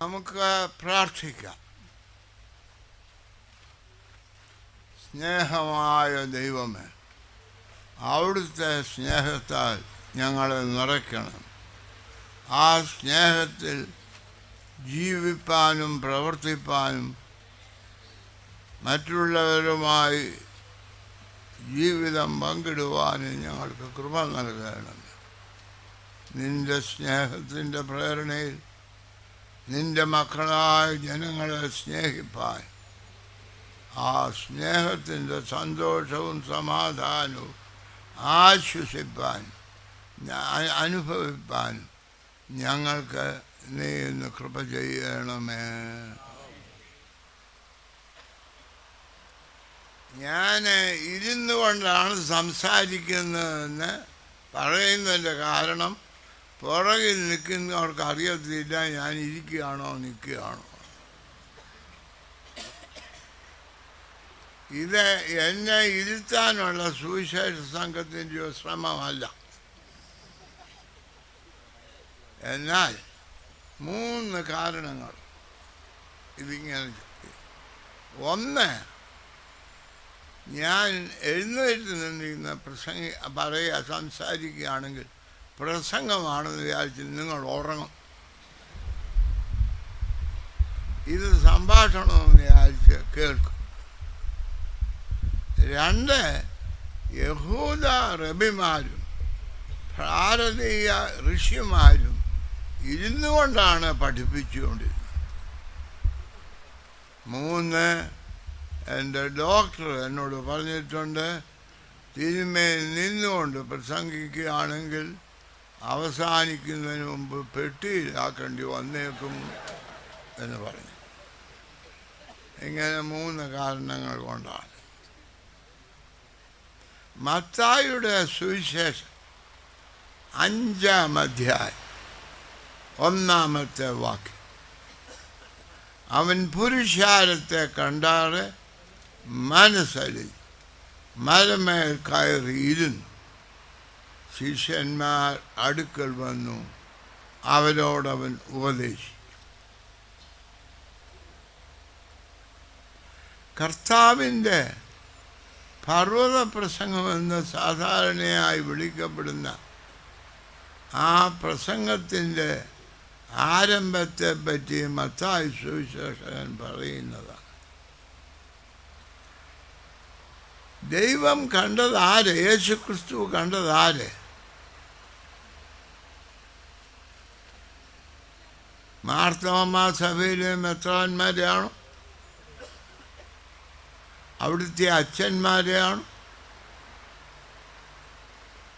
നമുക്ക് പ്രാർത്ഥിക്കാം. സ്നേഹമായ ദൈവമേ, അവിടുത്തെ സ്നേഹത്താൽ ഞങ്ങളെ നിറയ്ക്കണം. ആ സ്നേഹത്തിൽ ജീവിപ്പാനും പ്രവർത്തിപ്പാനും മറ്റുള്ളവരുമായി ജീവിതം പങ്കിടുവാനും ഞങ്ങൾക്ക് കൃപ നൽകണം. നിൻ്റെ സ്നേഹത്തിൻ്റെ പ്രേരണയിൽ നിൻ്റെ മക്കളായ ജനങ്ങളെ സ്നേഹിപ്പാൻ, ആ സ്നേഹത്തിൻ്റെ സന്തോഷവും സമാധാനവും ആശ്വസിപ്പാൻ അനുഭവിപ്പാനും ഞങ്ങൾക്ക് നീ ഇന്ന് കൃപ ചെയ്യണമേ. ഞാൻ ഇരുന്നു കൊണ്ടാണ് സംസാരിക്കുന്നതെന്ന് പറയുന്നതിൻ്റെ കാരണം പുറകിൽ നിൽക്കുന്നവർക്ക് അറിയത്തില്ല ഞാൻ ഇരിക്കുകയാണോ നിൽക്കുകയാണോ. ഇത് എന്നെ ഇരുത്താനുള്ള സുവിശേഷ സംഘത്തിൻ്റെ ശ്രമമല്ല. എന്നാൽ 3 കാരണങ്ങൾ ഇതിങ്ങനെ. ഒന്ന്, ഞാൻ എഴുന്നേറ്റ് നിന്നിരുന്ന സംസാരിക്കുകയാണെങ്കിൽ പ്രസംഗമാണെന്ന് വിചാരിച്ച് നിങ്ങൾ ഉറങ്ങും. ഇത് സംഭാഷണമെന്ന് വിചാരിച്ച് കേൾക്കും. 2, യഹൂദ റബിമാരും ഭാരതീയ ഋഷിമാരും ഇരുന്നു കൊണ്ടാണ് പഠിപ്പിച്ചുകൊണ്ടിരുന്നത്. 3, എൻ്റെ ഡോക്ടർ എന്നോട് പറഞ്ഞിട്ടുണ്ട്, തിരുമേൽ നിന്നുകൊണ്ട് പ്രസംഗിക്കുകയാണെങ്കിൽ അവസാനിക്കുന്നതിന് മുമ്പ് പെട്ടിയിലാക്കേണ്ടി വന്നേക്കും എന്ന് പറഞ്ഞു. ഇങ്ങനെ 3 കാരണങ്ങൾ കൊണ്ടാണ്. മത്തായിയുടെ സുവിശേഷം 5-ാം അധ്യായം 1-ാമത്തെ വാക്യം. അവൻ പുരുഷാരത്തെ കണ്ടാറ് മനസ്സലിൽ മലമേൽ കയറിയിരുന്നു. ശിഷ്യന്മാർ അടുക്കൽ വന്നു അവരോടവൻ ഉപദേശിച്ചു. കർത്താവിൻ്റെ പർവ്വത പ്രസംഗമെന്ന് സാധാരണയായി വിളിക്കപ്പെടുന്ന ആ പ്രസംഗത്തിൻ്റെ ആരംഭത്തെ പറ്റി മത്തായി സുവിശേഷകൻ പറയുന്നതാണ്. ദൈവം കണ്ടതാര്? യേശുക്രിസ്തു കണ്ടതാര്? മാർത്തോമാ സഭയിലെ മെത്രാന്മാരെയാണോ? അവിടുത്തെ അച്ഛന്മാരെയാണോ?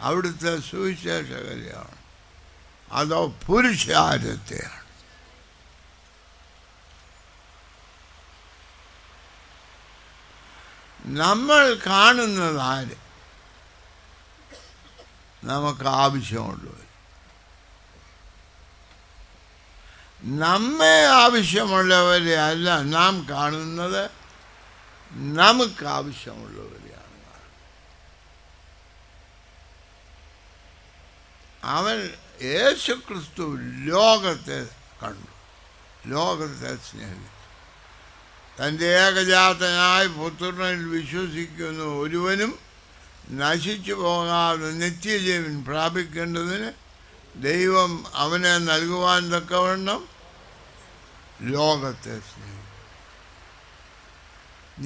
അവിടുത്തെ സുവിശേഷകരെയാണോ? അതോ പുരുഷാരത്തെയാണ്? നമ്മൾ കാണുന്നതാര്? നമുക്ക് ആവശ്യമുള്ളവർ. നമ്മെ ആവശ്യമുള്ളവരെ അല്ല നാം കാണുന്നത്, നമുക്ക് ആവശ്യമുള്ളവരെയാണ്. അവൻ യേശുക്രിസ്തു ലോകത്തെ കണ്ടു, ലോകത്തെ സ്നേഹിച്ചു. തൻ്റെ ഏകജാതനായ പുത്രനിൽ വിശ്വസിക്കുന്ന ഒരുവനും നശിച്ചു പോകാതെ നിത്യജീവൻ പ്രാപിക്കേണ്ടതിന് ദൈവം അവനെ നൽകുവാൻ തക്കവണ്ണം ലോകത്തെ സ്നേഹിച്ചു.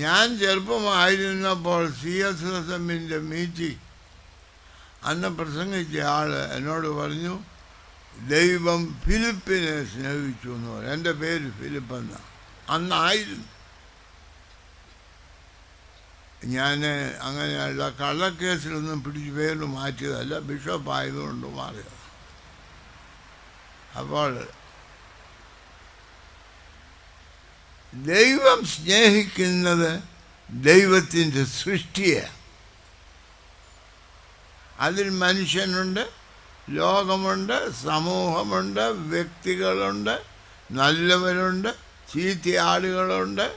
ഞാൻ ചെറുപ്പമായിരുന്നപ്പോൾ CSSMൻ്റെ മീറ്റിംഗ് അന്ന് പ്രസംഗിച്ച ആൾ എന്നോട് പറഞ്ഞു, ദൈവം ഫിലിപ്പിനെ സ്നേഹിച്ചു എന്ന് പറഞ്ഞു. എൻ്റെ പേര് ഫിലിപ്പെന്നാണ് അന്നായിരുന്നു. ഞാൻ അങ്ങനെയുള്ള കള്ളക്കേസിലൊന്നും പിടിച്ച് പേര് മാറ്റിയതല്ല, ബിഷപ്പായതുകൊണ്ട് മാറിയത്. അപ്പോൾ ദൈവം സ്നേഹിക്കുന്നത് ദൈവത്തിൻ്റെ സൃഷ്ടിയെ. അതിൽ മനുഷ്യനുണ്ട്, ലോകമുണ്ട്, സമൂഹമുണ്ട്, വ്യക്തികളുണ്ട്, നല്ലവരുണ്ട്, ചീത്ത ആളുകളുണ്ട്,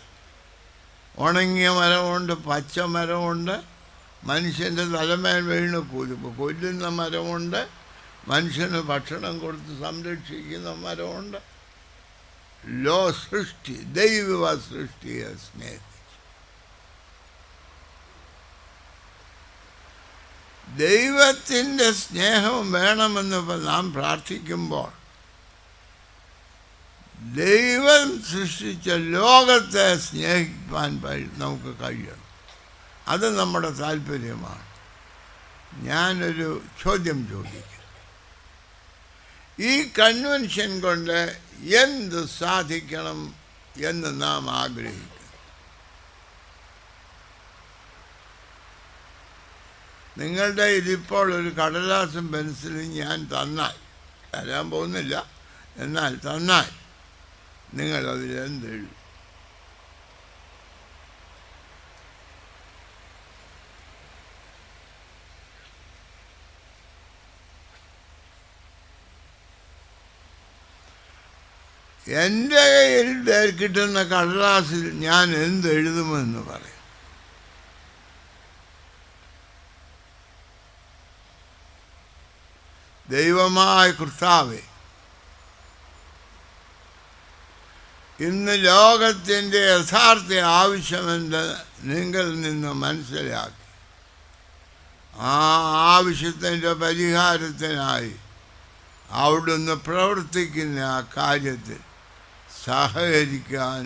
ഉണങ്ങിയ മരമുണ്ട്, പച്ച മരമുണ്ട്, മനുഷ്യൻ്റെ തലമേൽ വീണ് കൊല്ലുന്ന മരമുണ്ട്, മനുഷ്യന് ഭക്ഷണം കൊടുത്ത് സംരക്ഷിക്കുന്ന മരമുണ്ട്. സൃഷ്ടി, ദൈവ സൃഷ്ടിയെ സ്നേഹിച്ചു. ദൈവത്തിൻ്റെ സ്നേഹം വേണമെന്ന് നാം പ്രാർത്ഥിക്കുമ്പോൾ ദൈവം സൃഷ്ടിച്ച ലോകത്തെ സ്നേഹിക്കാൻ നമുക്ക് കഴിയണം. അത് നമ്മുടെ താല്പര്യമാണ്. ഞാനൊരു ചോദ്യം ചോദിക്കാം. ഈ കൺവെൻഷൻ കൊണ്ട് എന്ത് സാധിക്കണം എന്ന് നാം ആഗ്രഹിക്കുന്നു? നിങ്ങളുടെ ഇതിപ്പോൾ ഒരു കടലാസും പെൻസിലും ഞാൻ തരാൻ പോകുന്നില്ല, എന്നാൽ തന്നാൽ നിങ്ങളതിലെന്തെഴുതും? എൻ്റെ കയ്യിൽ കിട്ടുന്ന കടലാസിൽ ഞാൻ എന്തെഴുതുമെന്ന് പറയും. ദൈവമായ കർത്താവേ, ഇന്ന് ലോകത്തിൻ്റെ യഥാർത്ഥ ആവശ്യമെന്ന് നിങ്ങളിൽ നിന്ന് മനസ്സിലാക്കി ആ ആവശ്യത്തിൻ്റെ പരിഹാരത്തിനായി അവിടുന്ന് പ്രവർത്തിക്കുന്ന ആ കാര്യത്തിൽ സഹകരിക്കാൻ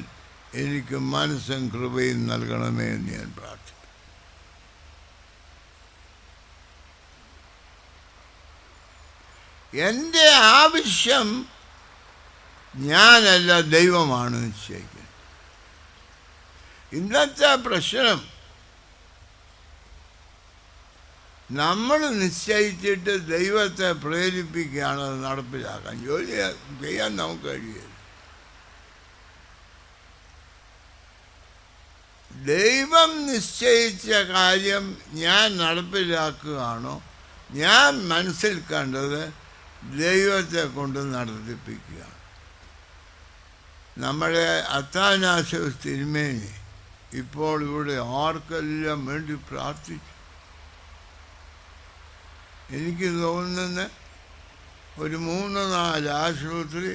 എനിക്ക് മനസ്സും കൃപയും നൽകണമേ എന്ന് ഞാൻ പ്രാർത്ഥിക്കുന്നു. എൻ്റെ ആവശ്യം ഞാനല്ല, ദൈവമാണ് നിശ്ചയിക്കുന്നത്. ഇന്നത്തെ പ്രശ്നം നമ്മൾ നിശ്ചയിച്ചിട്ട് ദൈവത്തെ പ്രേരിപ്പിക്കുകയാണ് അത് നടപ്പിലാക്കാൻ. ജോലി ചെയ്യാൻ നമുക്ക് കഴിയില്ല. ദൈവം നിശ്ചയിച്ച കാര്യം ഞാൻ നടപ്പിലാക്കുകയാണോ? ഞാൻ മനസ്സിൽ കണ്ടത് ദൈവത്തെ കൊണ്ട് നടത്തിപ്പിക്കുക. നമ്മുടെ അത്താനാശോസ് തിരുമേനി ഇപ്പോൾ ഇവിടെ ആർക്കെല്ലാം വേണ്ടി പ്രാർത്ഥിച്ചു. എനിക്ക് തോന്നുന്ന ഒരു 3-4 ആശുപത്രി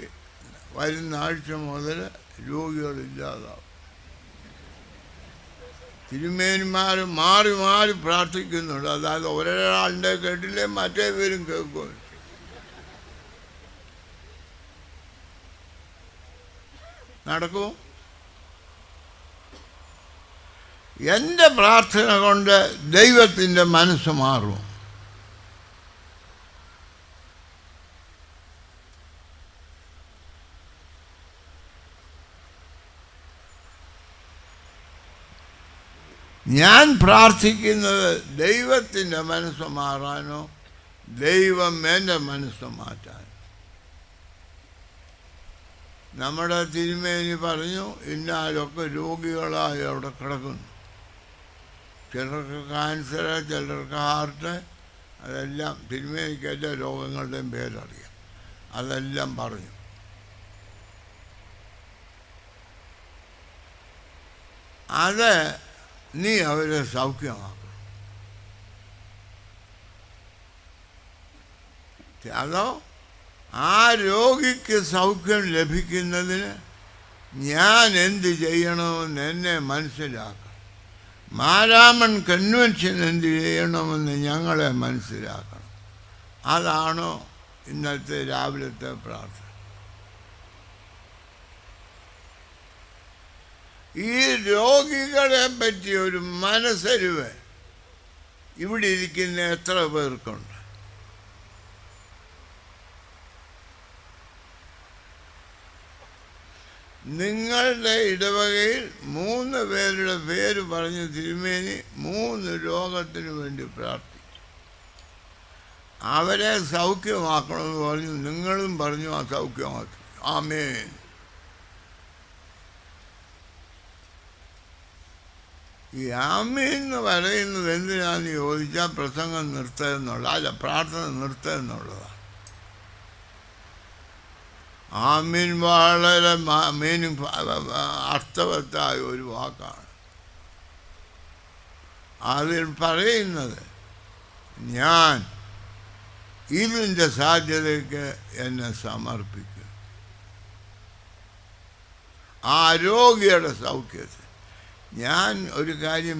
വരുന്ന ആഴ്ച മുതൽ രോഗികളില്ലാതാവും. തിരുമേനിമാർ മാറി മാറി പ്രാർത്ഥിക്കുന്നുണ്ട്. അതായത് ഒരാളുടെ കേട്ടില്ലേ മറ്റേ പേരും കേൾക്കും. നടക്കുമോ? എൻ്റെ പ്രാർത്ഥന കൊണ്ട് ദൈവത്തിൻ്റെ മനസ്സ് മാറും. ഞാൻ പ്രാർത്ഥിക്കുന്നത് ദൈവത്തിൻ്റെ മനസ്സ് മാറാനോ ദൈവം എൻ്റെ മനസ്സ് മാറ്റാനോ? നമ്മുടെ തിരുമേനി പറഞ്ഞു, ഇന്നാലൊക്കെ രോഗികളായി അവിടെ കിടക്കുന്നു. ചിലർക്ക് ക്യാൻസർ, ചിലർക്ക് ഹാർട്ട്, അതെല്ലാം തിരുമേനിക്ക് എല്ലാ രോഗങ്ങളുടെയും പേരറിയാം. അതെല്ലാം പറഞ്ഞു. അത് നീ അവരെ സൗഖ്യമാക്കണം. അതോ ആ രോഗിക്ക് സൗഖ്യം ലഭിക്കുന്നതിന് ഞാൻ എന്ത് ചെയ്യണമെന്ന് എന്നെ മനസ്സിലാക്കണം. മാരാമൺ കൺവെൻഷൻ എന്ത് ചെയ്യണമെന്ന് ഞങ്ങളെ മനസ്സിലാക്കണം. അതാണോ ഇന്നത്തെ രാവിലത്തെ പ്രാർത്ഥന? ഈ രോഗികളെ പറ്റി ഒരു മനസ്സരിവ് ഇവിടെ ഇരിക്കുന്ന എത്ര പേർക്കുണ്ട്? നിങ്ങളുടെ ഇടവകയിൽ 3 പേരുടെ പേര് പറഞ്ഞ് തിരുമേനി 3 രോഗത്തിന് വേണ്ടി പ്രാർത്ഥിച്ചു. അവരെ സൗഖ്യമാക്കണമെന്ന് പറഞ്ഞു. നിങ്ങളും പറഞ്ഞു ആ സൗഖ്യമാക്കി. ആമേൻ. ഈ ആമേൻ എന്ന് പറയുന്നത് എന്തിനാന്ന് ചോദിച്ചാൽ പ്രസംഗം നിർത്തുക അല്ല, പ്രാർത്ഥന നിർത്തുക എന്നുള്ളതാണ്. ആമീൻ വളരെ അർത്ഥവത്തായ ഒരു വാക്കാണ്. അതിൽ പറയുന്നത് ഞാൻ ഇതിൻ്റെ സാധ്യതയ്ക്ക് എന്നെ സമർപ്പിക്കും. ആ രോഗിയുടെ സൗഖ്യത്തിൽ. ഞാൻ ഒരു കാര്യം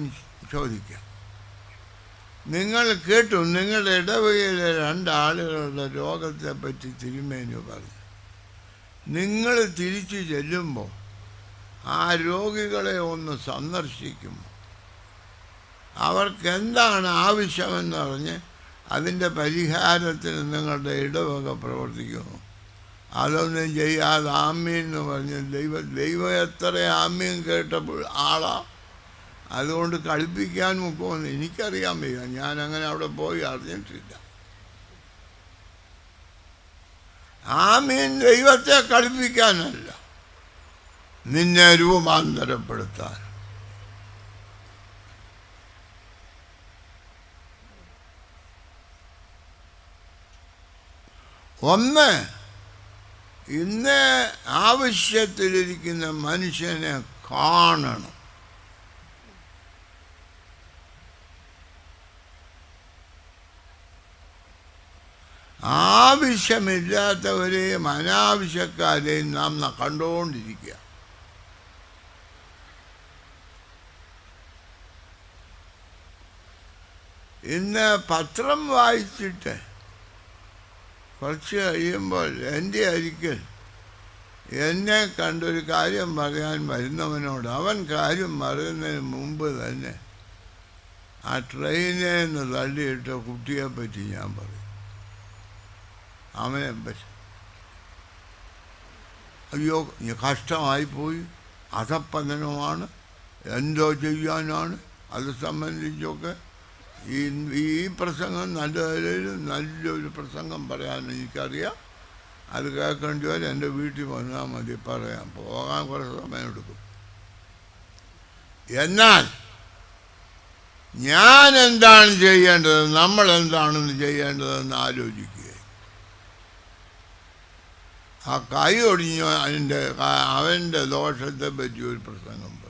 ചോദിക്കാം. നിങ്ങൾ കേട്ടു, നിങ്ങളുടെ ഇടവകയിലെ 2 ആളുകളുടെ രോഗത്തെപ്പറ്റി തിരുമേനി പറഞ്ഞു. നിങ്ങൾ തിരിച്ചു ചെല്ലുമ്പോൾ ആ രോഗികളെ ഒന്ന് സന്ദർശിക്കുമ്പോൾ അവർക്കെന്താണ് ആവശ്യമെന്ന് പറഞ്ഞ് അതിൻ്റെ പരിഹാരത്തിന് നിങ്ങളുടെ ഇടവക പ്രവർത്തിക്കുന്നു. അതൊന്നും ചെയ്യാതെ ആമീൻ എന്ന് പറഞ്ഞ് ദൈവം എത്ര ആമീൻ കേട്ട ആളാ. അതുകൊണ്ട് കളിപ്പിക്കാൻ മുക്കുമെന്ന് എനിക്കറിയാൻ വയ്യ. ഞാനങ്ങനെ അവിടെ പോയി അറിഞ്ഞിട്ടില്ല. ആമീൻ ദൈവത്തെ കളിപ്പിക്കാനല്ല, നിന്നെ രൂപാന്തരപ്പെടുത്താൻ. ഒന്ന്, ഇന്ന് ആവശ്യത്തിലിരിക്കുന്ന മനുഷ്യനെ കാണണം. ആവശ്യമില്ലാത്തവരെയും അനാവശ്യക്കാരെയും നാം കണ്ടുകൊണ്ടിരിക്കുക. ഇന്ന് പത്രം വായിച്ചിട്ട് കുറച്ച് കഴിയുമ്പോൾ എൻ്റെ അരികിൽ എന്നെ കണ്ടൊരു കാര്യം പറയാൻ വരുന്നവനോട് അവൻ കാര്യം പറയുന്നതിന് മുമ്പ് തന്നെ ആ ട്രെയിനിൽ നിന്ന് തള്ളിയിട്ട കുട്ടിയെപ്പറ്റി ഞാൻ പറയും. അവനെ പറ്റി അയ്യോ കഷ്ടമായിപ്പോയി, അധപ്പതനമാണ്, എന്തോ ചെയ്യാനാണ്. അത് സംബന്ധിച്ചൊക്കെ ഈ പ്രസംഗം നല്ലൊരു പ്രസംഗം പറയാൻ എനിക്കറിയാം. അത് കേൾക്കേണ്ടി വരെ എൻ്റെ വീട്ടിൽ വന്നാൽ മതി, പറയാം. പോകാൻ കുറച്ച് സമയമെടുക്കും. എന്നാൽ ഞാൻ എന്താണ് ചെയ്യേണ്ടത്, നമ്മൾ എന്താണെന്ന് ചെയ്യേണ്ടതെന്ന് ആലോചിക്കുക. ആ കൈ ഒടിഞ്ഞു അവൻ്റെ ദോഷത്തെ പറ്റി ഒരു പ്രസംഗം പറയും.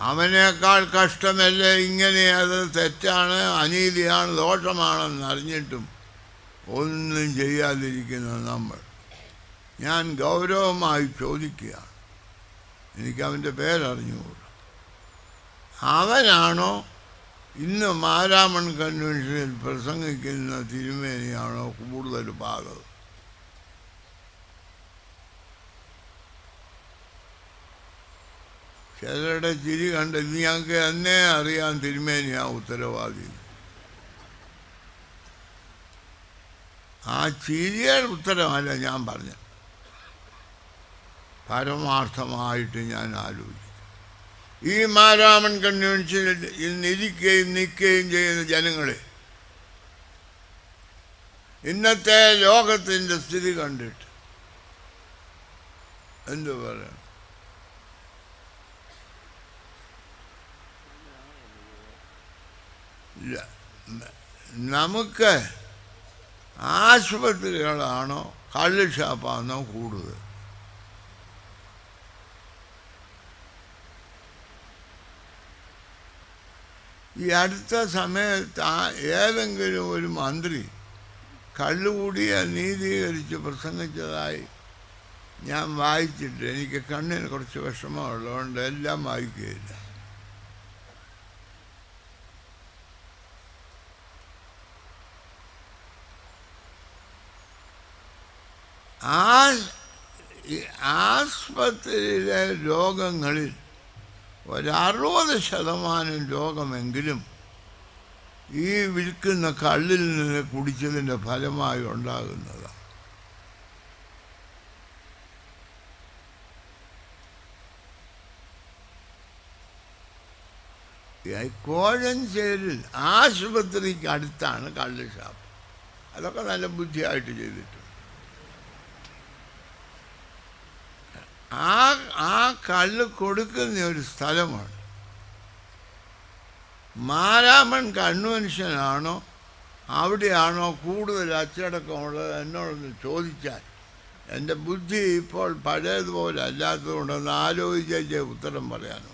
അവനേക്കാൾ കഷ്ടമല്ലേ ഇങ്ങനെ, അത് തെറ്റാണ്, അനീതിയാണ്, ദോഷമാണെന്ന് അറിഞ്ഞിട്ടും ഒന്നും ചെയ്യാതിരിക്കുന്ന നമ്മൾ. ഞാൻ ഗൗരവമായി ചോദിക്കുകയാണ്, എനിക്കവൻ്റെ പേരറിഞ്ഞുകൂടാ. അവനാണോ ഇന്ന് മാരാമൺ കൺവെൻഷനിൽ പ്രസംഗിക്കുന്ന തിരുമേനിയാണോ കൂടുതൽ പാകം? ചിലരുടെ ചിരി കണ്ട് ഞങ്ങൾക്ക് എന്നെ അറിയാൻ തിരുമേനിയാ ഉത്തരവാദി. ആ ചിരിയുടെ ഉത്തരമല്ല ഞാൻ പറഞ്ഞ, പരമാർത്ഥമായിട്ട് ഞാൻ ആലോചിക്കും. ഈ മാരാമൺ കൺവെൻഷനിൽ ഇന്നിരിക്കുകയും നിൽക്കുകയും ചെയ്യുന്ന ജനങ്ങളെ ഇന്നത്തെ ലോകത്തിൻ്റെ സ്ഥിതി കണ്ടിട്ട് എന്തു പറയണം? നമുക്ക് ആശുപത്രികളാണോ കള്ള് ഷാപ്പാണോ കൂടുതൽ? ഈ അടുത്ത സമയത്ത് ഏതെങ്കിലും ഒരു മന്ത്രി കള്ളുകൂടിയെ നീതീകരിച്ച് പ്രസംഗിച്ചതായി ഞാൻ വായിച്ചിട്ട് എനിക്ക് കണ്ണിന് കുറച്ച് വിഷമമുള്ളതുകൊണ്ട് എല്ലാം വായിക്കുകയില്ല. ആസ്പത്രിയിലെ രോഗങ്ങളിൽ 60% രോഗമെങ്കിലും ഈ വിൽക്കുന്ന കള്ളിൽ നിന്ന് കുടിച്ചതിൻ്റെ ഫലമായി ഉണ്ടാകുന്നതാണ്. കോഴഞ്ചേരിൽ ആശുപത്രിക്ക് അടുത്താണ് കള്ള് ഷാപ്പ്. അതൊക്കെ നല്ല ബുദ്ധിയായിട്ട് ചെയ്തിട്ടുണ്ട്. ആ കള്ള് കൊടുക്കുന്ന ഒരു സ്ഥലമാണ്. മാരാമൺ കൺവെൻഷനാണോ അവിടെയാണോ കൂടുതൽ അച്ചടക്കമുള്ളത് എന്നോടൊന്ന് ചോദിച്ചാൽ എൻ്റെ ബുദ്ധി ഇപ്പോൾ പഴയതുപോലെ അല്ലാത്തതുകൊണ്ടൊന്ന് ആലോചിച്ചേ ഉത്തരം പറയാനോ.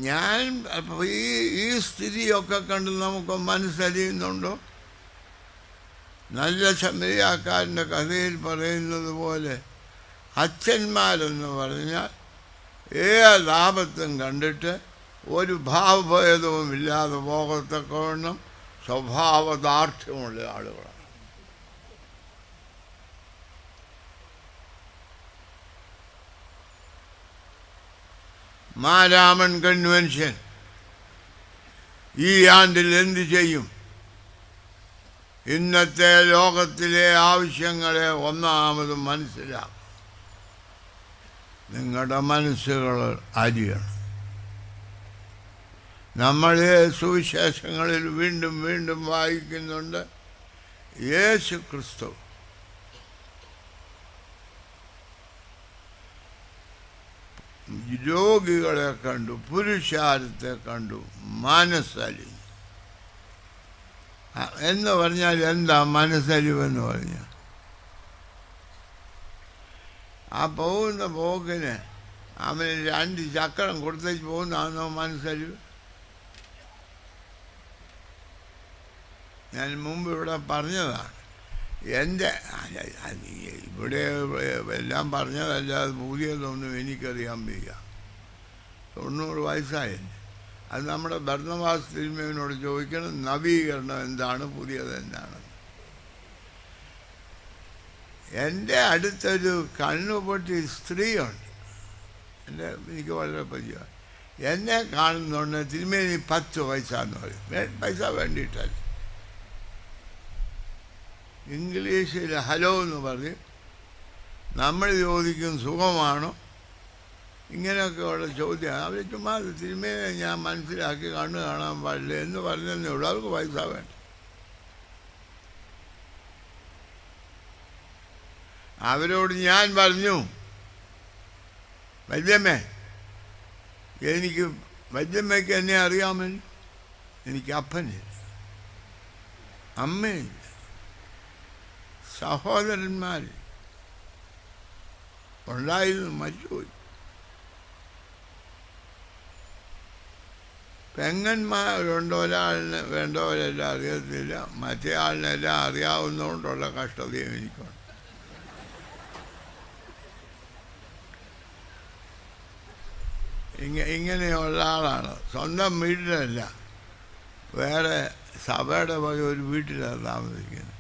ഞാൻ ഈ സ്ഥിതിയൊക്കെ കണ്ട് നമുക്ക് മനസ്സലിയുന്നുണ്ടോ? നല്ല ശമരിയാക്കാരൻ്റെ കഥയിൽ പറയുന്നത് പോലെ അച്ഛന്മാരെന്ന് പറഞ്ഞാൽ ഏതാപത്തും കണ്ടിട്ട് ഒരു ഭാവഭേദവും ഇല്ലാതെ പോകത്തക്കവണ്ണം സ്വഭാവദാർഢ്യമുള്ള ആളുകളാണ്. മാരാമൻ കൺവെൻഷൻ ഈ ആണ്ടിൽ എന്ത് ചെയ്യും? ഇന്നത്തെ ലോകത്തിലെ ആവശ്യങ്ങളെ ഒന്നാമത് മനസ്സിലാക്കും. നിങ്ങളുടെ മനസ്സുകൾ അരിയണം. നമ്മൾ സുവിശേഷങ്ങളിൽ വീണ്ടും വീണ്ടും വായിക്കുന്നുണ്ട്, യേശു ക്രിസ്തു രോഗികളെ കണ്ടു, പുരുഷാരത്തെ കണ്ടു, മനസ്സലിഞ്ഞു. എന്ന് പറഞ്ഞാൽ എന്താ മനസ്സലിവെന്ന് പറഞ്ഞാൽ? ആ പോകുന്ന പോക്കിന് അവന് 2 ചക്രം കൊടുത്തേച്ച് പോകുന്നതാണോ മനസ്സലിവ്? ഞാൻ മുമ്പ് ഇവിടെ പറഞ്ഞതാണ്. എൻ്റെ ഇവിടെ എല്ലാം പറഞ്ഞതല്ലാതെ പുതിയതൊന്നും എനിക്കറിയാൻ വയ്യ. 90 വയസ്സായില്ലേ. അത് നമ്മുടെ ഭരണവാസ തിരുമേനോട് ചോദിക്കണം, നവീകരണം എന്താണ്, പുതിയത് എന്താണ്. എൻ്റെ അടുത്തൊരു കണ്ണുപൊട്ടി സ്ത്രീയുണ്ട്. എനിക്ക് വളരെ പരിചയമാണ്. എന്നെ കാണുന്നുണ്ട്, തിരുമേനി 10 പൈസ എന്ന് പറയും. പൈസ വേണ്ടിയിട്ടല്ല, ഇംഗ്ലീഷിൽ ഹലോ എന്ന് പറയും. നമ്മൾ ചോദിക്കും സുഖമാണോ, ഇങ്ങനെയൊക്കെയുള്ള ചോദ്യം. അവർ ചുമ്മാ തിരുമേനെ ഞാൻ മനസ്സിലാക്കി കണ്ണു കാണാൻ പാടില്ല എന്ന് പറഞ്ഞതേ ഉള്ളൂ. അവർക്ക് പൈസ വേണ്ട. അവരോട് ഞാൻ പറഞ്ഞു, വല്യമ്മേ, വല്യമ്മയ്ക്ക് എന്നെ അറിയാമല്ലോ, എനിക്ക് അപ്പനില്ല, അമ്മയില്ല, സഹോദരന്മാർ ഉണ്ടായിരുന്നു, മരിച്ചുപോയി. പെങ്ങന്മാരുണ്ട്, ഒരാളിന് വേണ്ടവരെല്ലാം അറിയത്തില്ല, മറ്റേ ആളിനെല്ലാം അറിയാവുന്നതുകൊണ്ടുള്ള കഷ്ടതയും എനിക്കുണ്ട്. ഇങ്ങനെയുള്ള ആളാണ്. സ്വന്തം വീട്ടിലല്ല, വേറെ സഭയുടെ വക ഒരു വീട്ടിലാണ് താമസിക്കുന്നത്.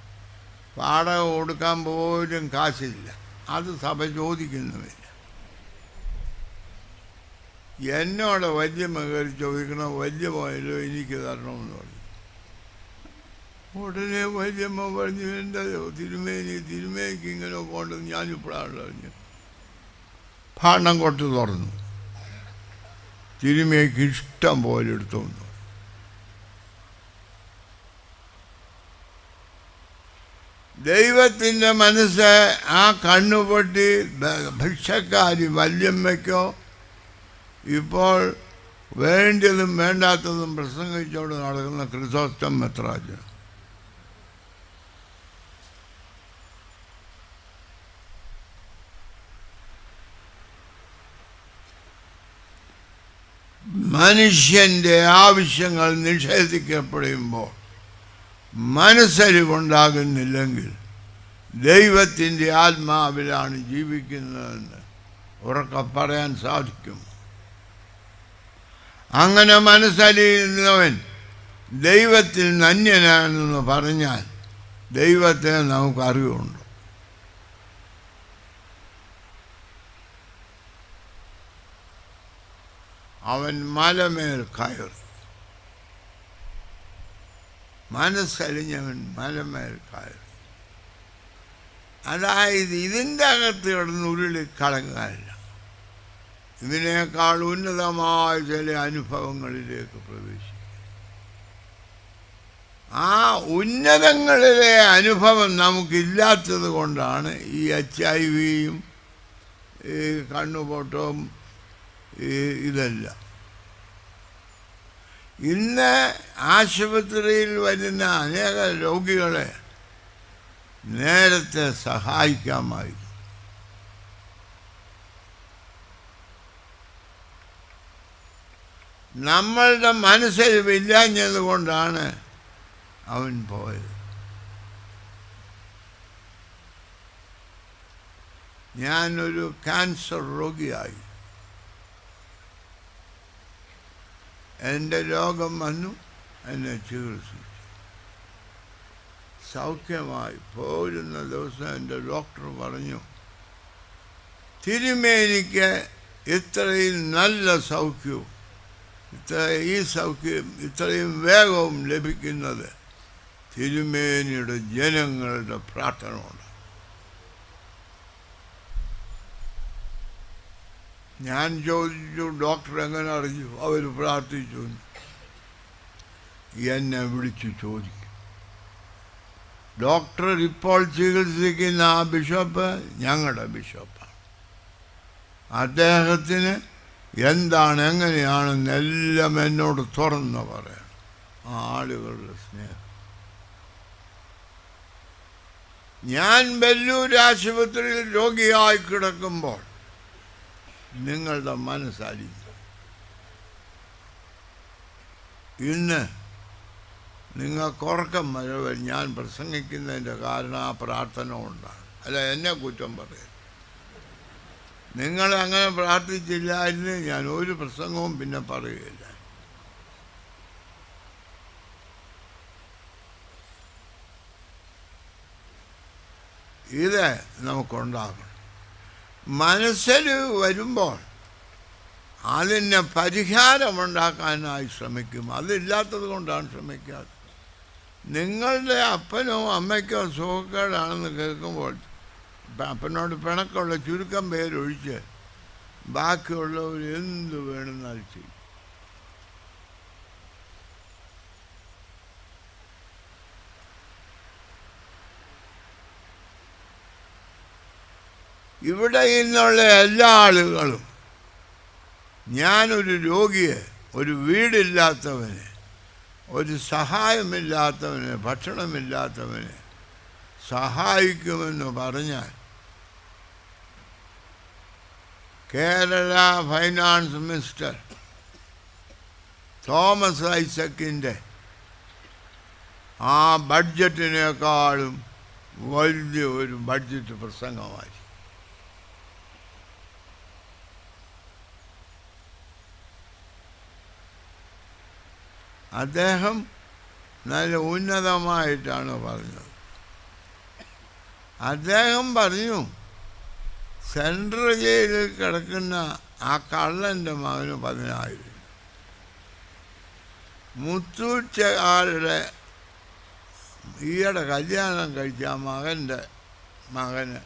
വാടക കൊടുക്കാൻ പോലും കാശില്ല, അത് സഭ ചോദിക്കുന്നുമില്ല. എന്നോട് വല്യമ്മ കയറി ചോദിക്കണം, വല്യമ്മല്ലോ എനിക്ക് തരണമെന്ന് പറഞ്ഞു. ഉടനെ വല്യമ്മ പറഞ്ഞു, എൻ്റെ തിരുമേനിക്ക് ഇങ്ങനെ പോകേണ്ടത് ഞാനിപ്പോഴാണ് പറഞ്ഞു. ഭാണ്ഡം കൊട്ട് തുറന്നു, തിരുമേനിക്ക് ഇഷ്ടം പോലെ എടുത്തു വന്നു. ദൈവത്തിൻ്റെ മനസ്സ് ആ കണ്ണുപൊട്ടി ഭിക്ഷക്കാരി വല്യമ്മയ്ക്കോ ഇപ്പോൾ വേണ്ടതും വേണ്ടാത്തതും പ്രസംഗിച്ചോട് നടക്കുന്ന ക്രിസോസ്റ്റം മെത്രാജ്. മനുഷ്യൻ്റെ ആവശ്യങ്ങൾ നിഷേധിക്കപ്പെടുമ്പോൾ മനസ്സലിവുണ്ടാകുന്നില്ലെങ്കിൽ ദൈവത്തിൻ്റെ ആത്മാവിലാണ് ജീവിക്കുന്നതെന്ന് ഉറക്കെ പറയാൻ സാധിക്കും. അങ്ങനെ മനസ്സലിയുന്നവൻ ദൈവത്തിൽ അന്യനാണെന്ന് പറഞ്ഞാൽ ദൈവത്തെ നമുക്കറിവുണ്ട്. അവൻ മലമേൽ കയറി, മനസ്സലിഞ്ഞവൻ മലമേൽ കയറി. അതായത് ഇതിൻ്റെ അകത്ത് കിടന്ന് ഉരുളി കളങ്ങാനില്ല. ഇതിനേക്കാൾ ഉന്നതമായ ചില അനുഭവങ്ങളിലേക്ക് പ്രവേശിക്കും. ആ ഉന്നതങ്ങളിലെ അനുഭവം നമുക്കില്ലാത്തത് കൊണ്ടാണ് ഈ HIV-യും ഈ കണ്ണുപൊട്ടവും ഇതെല്ലാം. ഇന്ന് ആശുപത്രിയിൽ വരുന്ന അനേക രോഗികളെ നേരത്തെ സഹായിക്കാമായിരുന്നു. നമ്മളുടെ മനസ്സിലില്ലാഞ്ഞത് കൊണ്ടാണ് അവൻ പോയത്. ഞാനൊരു ക്യാൻസർ രോഗിയായി. എൻ്റെ രോഗം വന്നു, എന്നെ ചികിത്സിച്ചു, സൗഖ്യമായി. പോരുന്ന ദിവസം എൻ്റെ ഡോക്ടർ പറഞ്ഞു, തിരുമേനിക്ക് ഇത്രയും നല്ല സൗഖ്യവും ഈ സൗഖ്യം ഇത്രയും വേഗവും ലഭിക്കുന്നത് തിരുമേനിയുടെ ജനങ്ങളുടെ പ്രാർത്ഥന കൊണ്ട്. ഞാൻ ചോദിച്ചു, ഡോക്ടർ എങ്ങനെ അറിഞ്ഞു? അവർ പ്രാർത്ഥിച്ചു. എന്നെ വിളിച്ചു ചോദിക്കും. ഡോക്ടർ ഇപ്പോൾ ചികിത്സിക്കുന്ന ആ ബിഷപ്പ് ഞങ്ങളുടെ ബിഷപ്പാണ്. അദ്ദേഹത്തിന് എന്താണ് എങ്ങനെയാണെന്നെല്ലാം എന്നോട് തുറന്ന് പറയണം. ആ ആളുകളുടെ സ്നേഹം. ഞാൻ വെല്ലൂർ ആശുപത്രിയിൽ രോഗിയായി കിടക്കുമ്പോൾ നിങ്ങളുടെ മനസ്സറിഞ്ഞു. ഇന്ന് നിങ്ങൾക്ക് ഉറക്കം വരവ് ഞാൻ പ്രസംഗിക്കുന്നതിൻ്റെ കാരണം ആ പ്രാർത്ഥന കൊണ്ടാണ്. അല്ല, എന്നെ കുറ്റം പറയരുത്. നിങ്ങൾ അങ്ങനെ പ്രാർത്ഥിച്ചില്ലായിരുന്നു ഞാൻ ഒരു പ്രസംഗവും പിന്നെ പറയുകയില്ല. ഇത് നമുക്കുണ്ടാകണം. മനസ്സിൽ വരുമ്പോൾ അതിന് പരിഹാരമുണ്ടാക്കാനായി ശ്രമിക്കും. അതില്ലാത്തത് കൊണ്ടാണ് ശ്രമിക്കാത്തത്. നിങ്ങളുടെ അപ്പനോ അമ്മയ്ക്കോ സുഖക്കേടാണെന്ന് കേൾക്കുമ്പോൾ അപ്പനോട് പിണക്കമുള്ള ചുരുക്കം പേരൊഴിച്ച് ബാക്കിയുള്ളവർ എന്ത് വേണമെന്നാൽ ചെയ്യും. ഇവിടെ നിന്നുള്ള എല്ലാ ആളുകളും, ഞാനൊരു രോഗിയെ, ഒരു വീടില്ലാത്തവനെ, ഒരു സഹായമില്ലാത്തവനെ, ഭക്ഷണമില്ലാത്തവനെ സഹായിക്കുമെന്ന് പറഞ്ഞാൽ കേരള ഫൈനാൻസ് മിനിസ്റ്റർ തോമസ് ഐസക്കിൻ്റെ ആ ബഡ്ജറ്റിനേക്കാളും വലിയ ഒരു ബഡ്ജറ്റ് പ്രസംഗമായി. അദ്ദേഹം നല്ല ഉന്നതമായിട്ടാണ് പറഞ്ഞത്. അദ്ദേഹം പറഞ്ഞു, സെൻട്രൽ ജയിലിൽ കിടക്കുന്ന ആ കള്ളൻ്റെ മകന് 10,000, മുത്തൂറ്റുകാരുടെ ഈയിടെ കല്യാണം കഴിച്ച ആ മകന്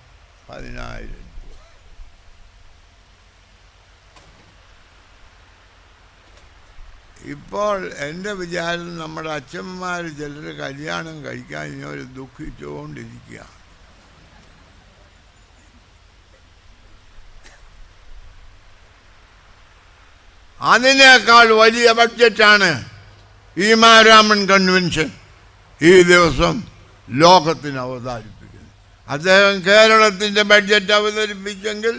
10,000. ഇപ്പോൾ എൻ്റെ വിചാരം നമ്മുടെ അച്ഛന്മാർ ചിലർ കല്യാണം കഴിക്കാൻ ഇവർ ദുഃഖിച്ചുകൊണ്ടിരിക്കുകയാണ്. അതിനേക്കാൾ വലിയ ബഡ്ജറ്റാണ് ഈ മാരാമൺ കൺവെൻഷൻ ഈ ദിവസം ലോകത്തിന് അവതരിപ്പിക്കുന്നത്. അദ്ദേഹം കേരളത്തിൻ്റെ ബഡ്ജറ്റ് അവതരിപ്പിച്ചെങ്കിൽ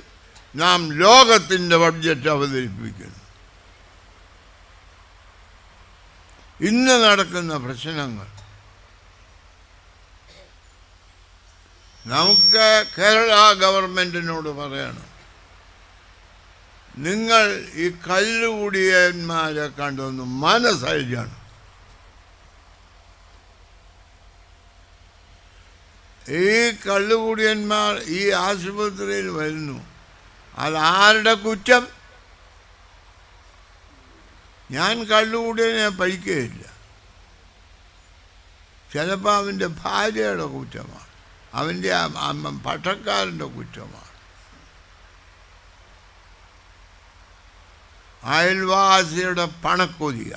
നാം ലോകത്തിൻ്റെ ബഡ്ജറ്റ് അവതരിപ്പിക്കുന്നു. ഇന്ന് നടക്കുന്ന പ്രശ്നങ്ങൾ നമുക്ക് കേരള ഗവൺമെൻറ്റിനോട് പറയണം, നിങ്ങൾ ഈ കല്ലുകുടിയന്മാരെ കണ്ടൊന്ന് മനസ്സഴിയാണ്. ഈ കള്ളുകുടിയന്മാർ ഈ ആശുപത്രിയിൽ വരുന്നു. അതാരുടെ കുറ്റം? ഞാൻ കള്ളുകൂടിയനെ പഴിക്കുകയില്ല. ചിലപ്പോൾ അവൻ്റെ ഭാര്യയുടെ കുറ്റമാണ്, അവൻ്റെ പട്ടക്കാരൻ്റെ കുറ്റമാണ്, അയൽവാസിയുടെ പണക്കൊതിയ.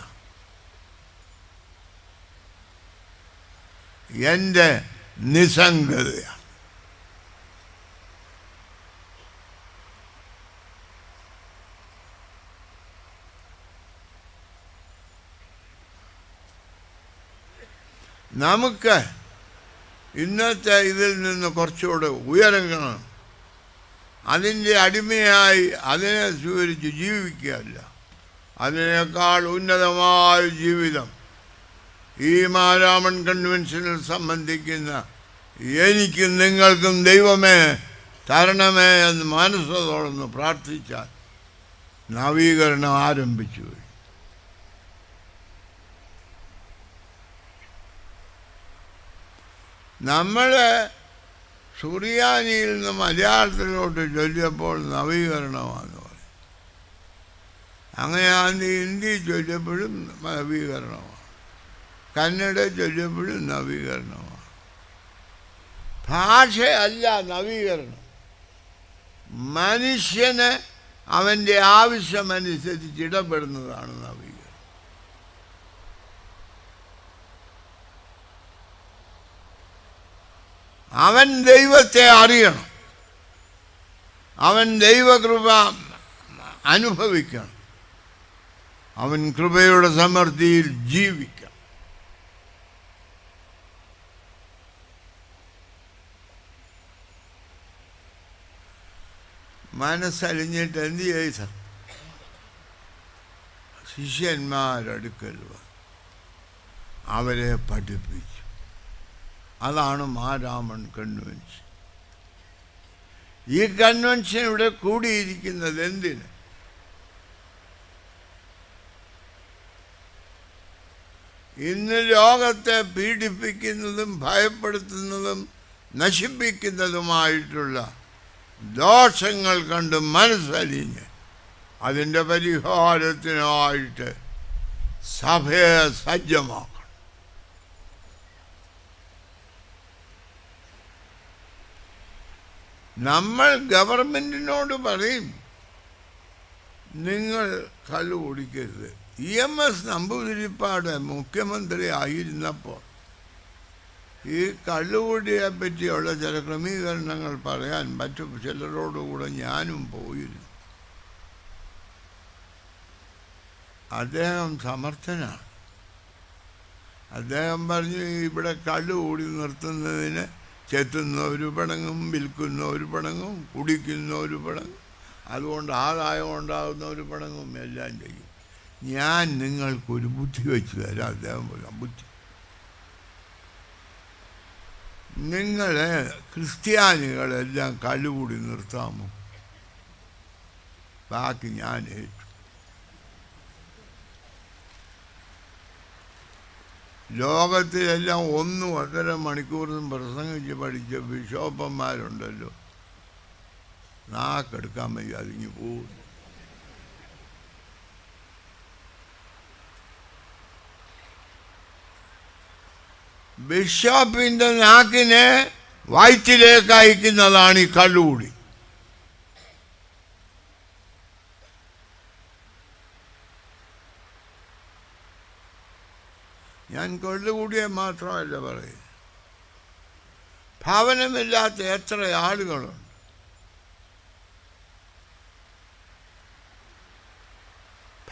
എൻ്റെ നിസ്സംഗതയാണ്. നമുക്ക് ഇന്നത്തെ ഇതിൽ നിന്ന് കുറച്ചുകൂടെ ഉയരങ്ങൾ. അതിൻ്റെ അടിമയായി അതിനെ സ്വീകരിച്ച് ജീവിക്കുകയല്ല, അതിനേക്കാൾ ഉന്നതമായ ജീവിതം ഈ മാരാമൺ കൺവെൻഷനിൽ സംബന്ധിക്കുന്ന എനിക്കും നിങ്ങൾക്കും ദൈവമേ തരണമേ എന്ന് മനസ്സോടൊന്ന് പ്രാർത്ഥിച്ചാൽ നവീകരണം ആരംഭിച്ചു. നമ്മൾ സുറിയാനിയിൽ നിന്ന് മലയാളത്തിലോട്ട് ചൊല്ലിയപ്പോൾ നവീകരണമാണെന്ന് പറയും. അങ്ങനെയാണ് ഹിന്ദി ചൊല്ലിയപ്പോഴും നവീകരണമാണ്, കന്നഡ ചൊല്ലിയപ്പോഴും നവീകരണമാണ്. ഭാഷയല്ല നവീകരണം, മനുഷ്യന് അവൻ്റെ ആവശ്യമനുസരിച്ച് ഇടപെടുന്നതാണ് നവീകരണം. അവൻ ദൈവത്തെ അറിയണം, അവൻ ദൈവകൃപ അനുഭവിക്കണം, അവൻ കൃപയുടെ സമൃദ്ധിയിൽ ജീവിക്കണം. മനസ്സലിഞ്ഞിട്ട് എന്ത് ചെയ്ത ശിഷ്യന്മാരടുക്കൽ അവരെ പഠിപ്പിച്ചു. അതാണ് മാരാമൺ കൺവെൻഷൻ. ഈ കൺവെൻഷൻ ഇവിടെ കൂടിയിരിക്കുന്നത് എന്തിന്? ഇന്ന് ലോകത്തെ പീഡിപ്പിക്കുന്നതും ഭയപ്പെടുത്തുന്നതും നശിപ്പിക്കുന്നതുമായിട്ടുള്ള ദോഷങ്ങൾ കണ്ട് മനസ്സലിഞ്ഞ് അതിൻ്റെ പരിഹാരത്തിനായിട്ട് സഭയെ സജ്ജമാക്കണം. നമ്മൾ ഗവൺമെൻറ്റിനോട് പറയും നിങ്ങൾ കള്ളു കുടിക്കരുത്. EMS നമ്പൂതിരിപ്പാട് മുഖ്യമന്ത്രി ആയിരുന്നപ്പോൾ ഈ കള്ളുകുടിയെ പറ്റിയുള്ള ചില ക്രമീകരണങ്ങൾ പറയാൻ മറ്റു ചിലരോടുകൂടെ ഞാനും പോയിരുന്നു. അദ്ദേഹം സമർത്ഥനാണ്. അദ്ദേഹം പറഞ്ഞു, ഇവിടെ കള്ളുകൂടി നിർത്തുന്നതിന് ചെത്തുന്നവർ പണങ്ങും, വിൽക്കുന്നവർ പണങ്ങും, കുടിക്കുന്നവർ പണങ്ങും, അതുകൊണ്ട് ആദായം ഉണ്ടാകുന്നവർ പണങ്ങും, എല്ലാം ചെയ്യും. ഞാൻ നിങ്ങൾക്കൊരു ബുദ്ധി വെച്ച് തരാം. അദ്ദേഹം പറയാം, ബുദ്ധി നിങ്ങൾ ക്രിസ്ത്യാനികളെല്ലാം കള്ളുകൂടി നിർത്താമോ? ബാക്കി ഞാൻ ഏറ്റു. ലോകത്തിലെല്ലാം 1.5 മണിക്കൂറിനും പ്രസംഗിച്ച് പഠിച്ച ബിഷോപ്പന്മാരുണ്ടല്ലോ, നാക്കെടുക്കാൻ വയ്യ, അതിങ്ങ് പോകുന്നു. ബിഷപ്പിൻ്റെ നാക്കിനെ വയറ്റിലേക്ക് അയക്കുന്നതാണ് ഈ കള്ളുകൂടി. ഞാൻ കള്ളുകൂടിയെ മാത്രമല്ല പറയും, ഭവനമില്ലാത്ത എത്ര ആളുകളുണ്ട്.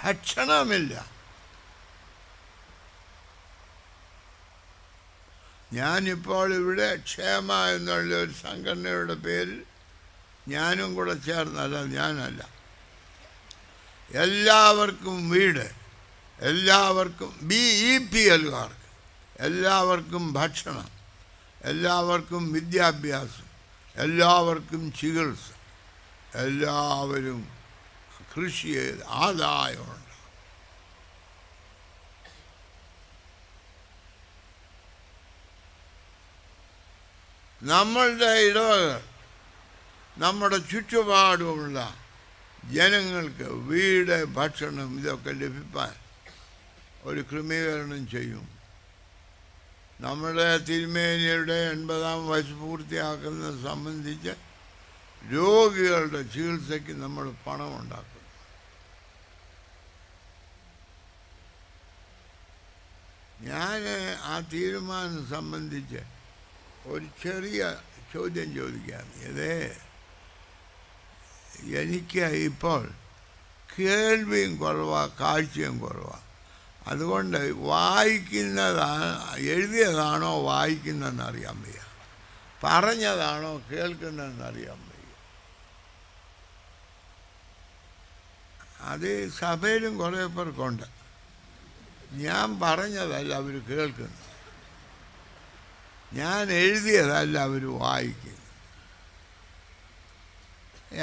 ഭക്ഷണമില്ല. ഞാനിപ്പോൾ ഇവിടെ ക്ഷേമ എന്നുള്ള ഒരു സംഘടനയുടെ പേരിൽ ഞാനും കൂടെ ചേർന്നല്ല, ഞാനല്ല, എല്ലാവർക്കും വീട്, എല്ലാവർക്കും BEPLകാർക്ക് എല്ലാവർക്കും ഭക്ഷണം, എല്ലാവർക്കും വിദ്യാഭ്യാസം, എല്ലാവർക്കും ചികിത്സ, എല്ലാവരും കൃഷി ചെയ്ത് ആദായമുണ്ട്. നമ്മളുടെ ഇടവകൾ, നമ്മുടെ ചുറ്റുപാടുമുള്ള ജനങ്ങൾക്ക് വീട്, ഭക്ഷണം ഇതൊക്കെ ലഭിക്കാൻ ഒരു ക്രമീകരണം ചെയ്യും. നമ്മുടെ തിരുമേനിയുടെ 80-ാം വയസ്സ് പൂർത്തിയാക്കുന്നത് സംബന്ധിച്ച് രോഗികളുടെ ചികിത്സയ്ക്ക് നമ്മൾ പണമുണ്ടാക്കും. ഞാൻ ആ തീരുമാനം സംബന്ധിച്ച് ഒരു ചെറിയ ചോദ്യം ചോദിക്കാം. എനിക്ക് ഇപ്പോൾ കേൾവിയും കുറവാണ്, കാഴ്ചയും കുറവാണ്. അതുകൊണ്ട് എഴുതിയതാണോ വായിക്കുന്നതെന്ന് അറിയാൻ വയ്യ, പറഞ്ഞതാണോ കേൾക്കുന്നതെന്ന് അറിയാൻ വയ്യ. അത് സഭയിലും കുറേ പേർക്കുണ്ട്. ഞാൻ പറഞ്ഞതല്ല അവർ കേൾക്കുന്നു, ഞാൻ എഴുതിയതല്ല അവർ വായിക്കുന്നു.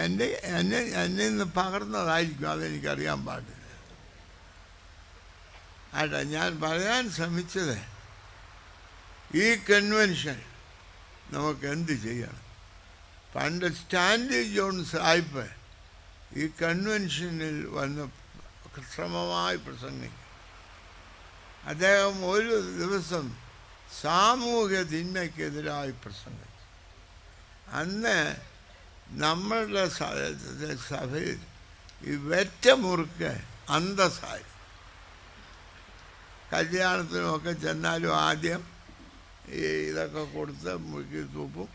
എന്നെ നിന്ന് പകർന്നതായിരിക്കും, അതെനിക്കറിയാൻ പാടില്ല. ആട്ടെ, ഞാൻ പറയാൻ ശ്രമിച്ചത് ഈ കൺവെൻഷൻ നമുക്ക് എന്ത് ചെയ്യണം. പണ്ട് സ്റ്റാൻലി ജോൺ സാഹിബ് ഈ കൺവെൻഷനിൽ വന്ന് ശ്രമമായി പ്രസംഗിക്കും. അദ്ദേഹം ഒരു ദിവസം സാമൂഹ്യ തിന്മയ്ക്കെതിരായി പ്രസംഗിച്ചു. അന്ന് നമ്മളുടെ സഭയിൽ ഈ വെറ്റമുറുക്ക് അന്തസ്സായി. കല്യാണത്തിനുമൊക്കെ ചെന്നാലും ആദ്യം ഈ ഇതൊക്കെ കൊടുത്ത് മുറുക്കി തൂപ്പും,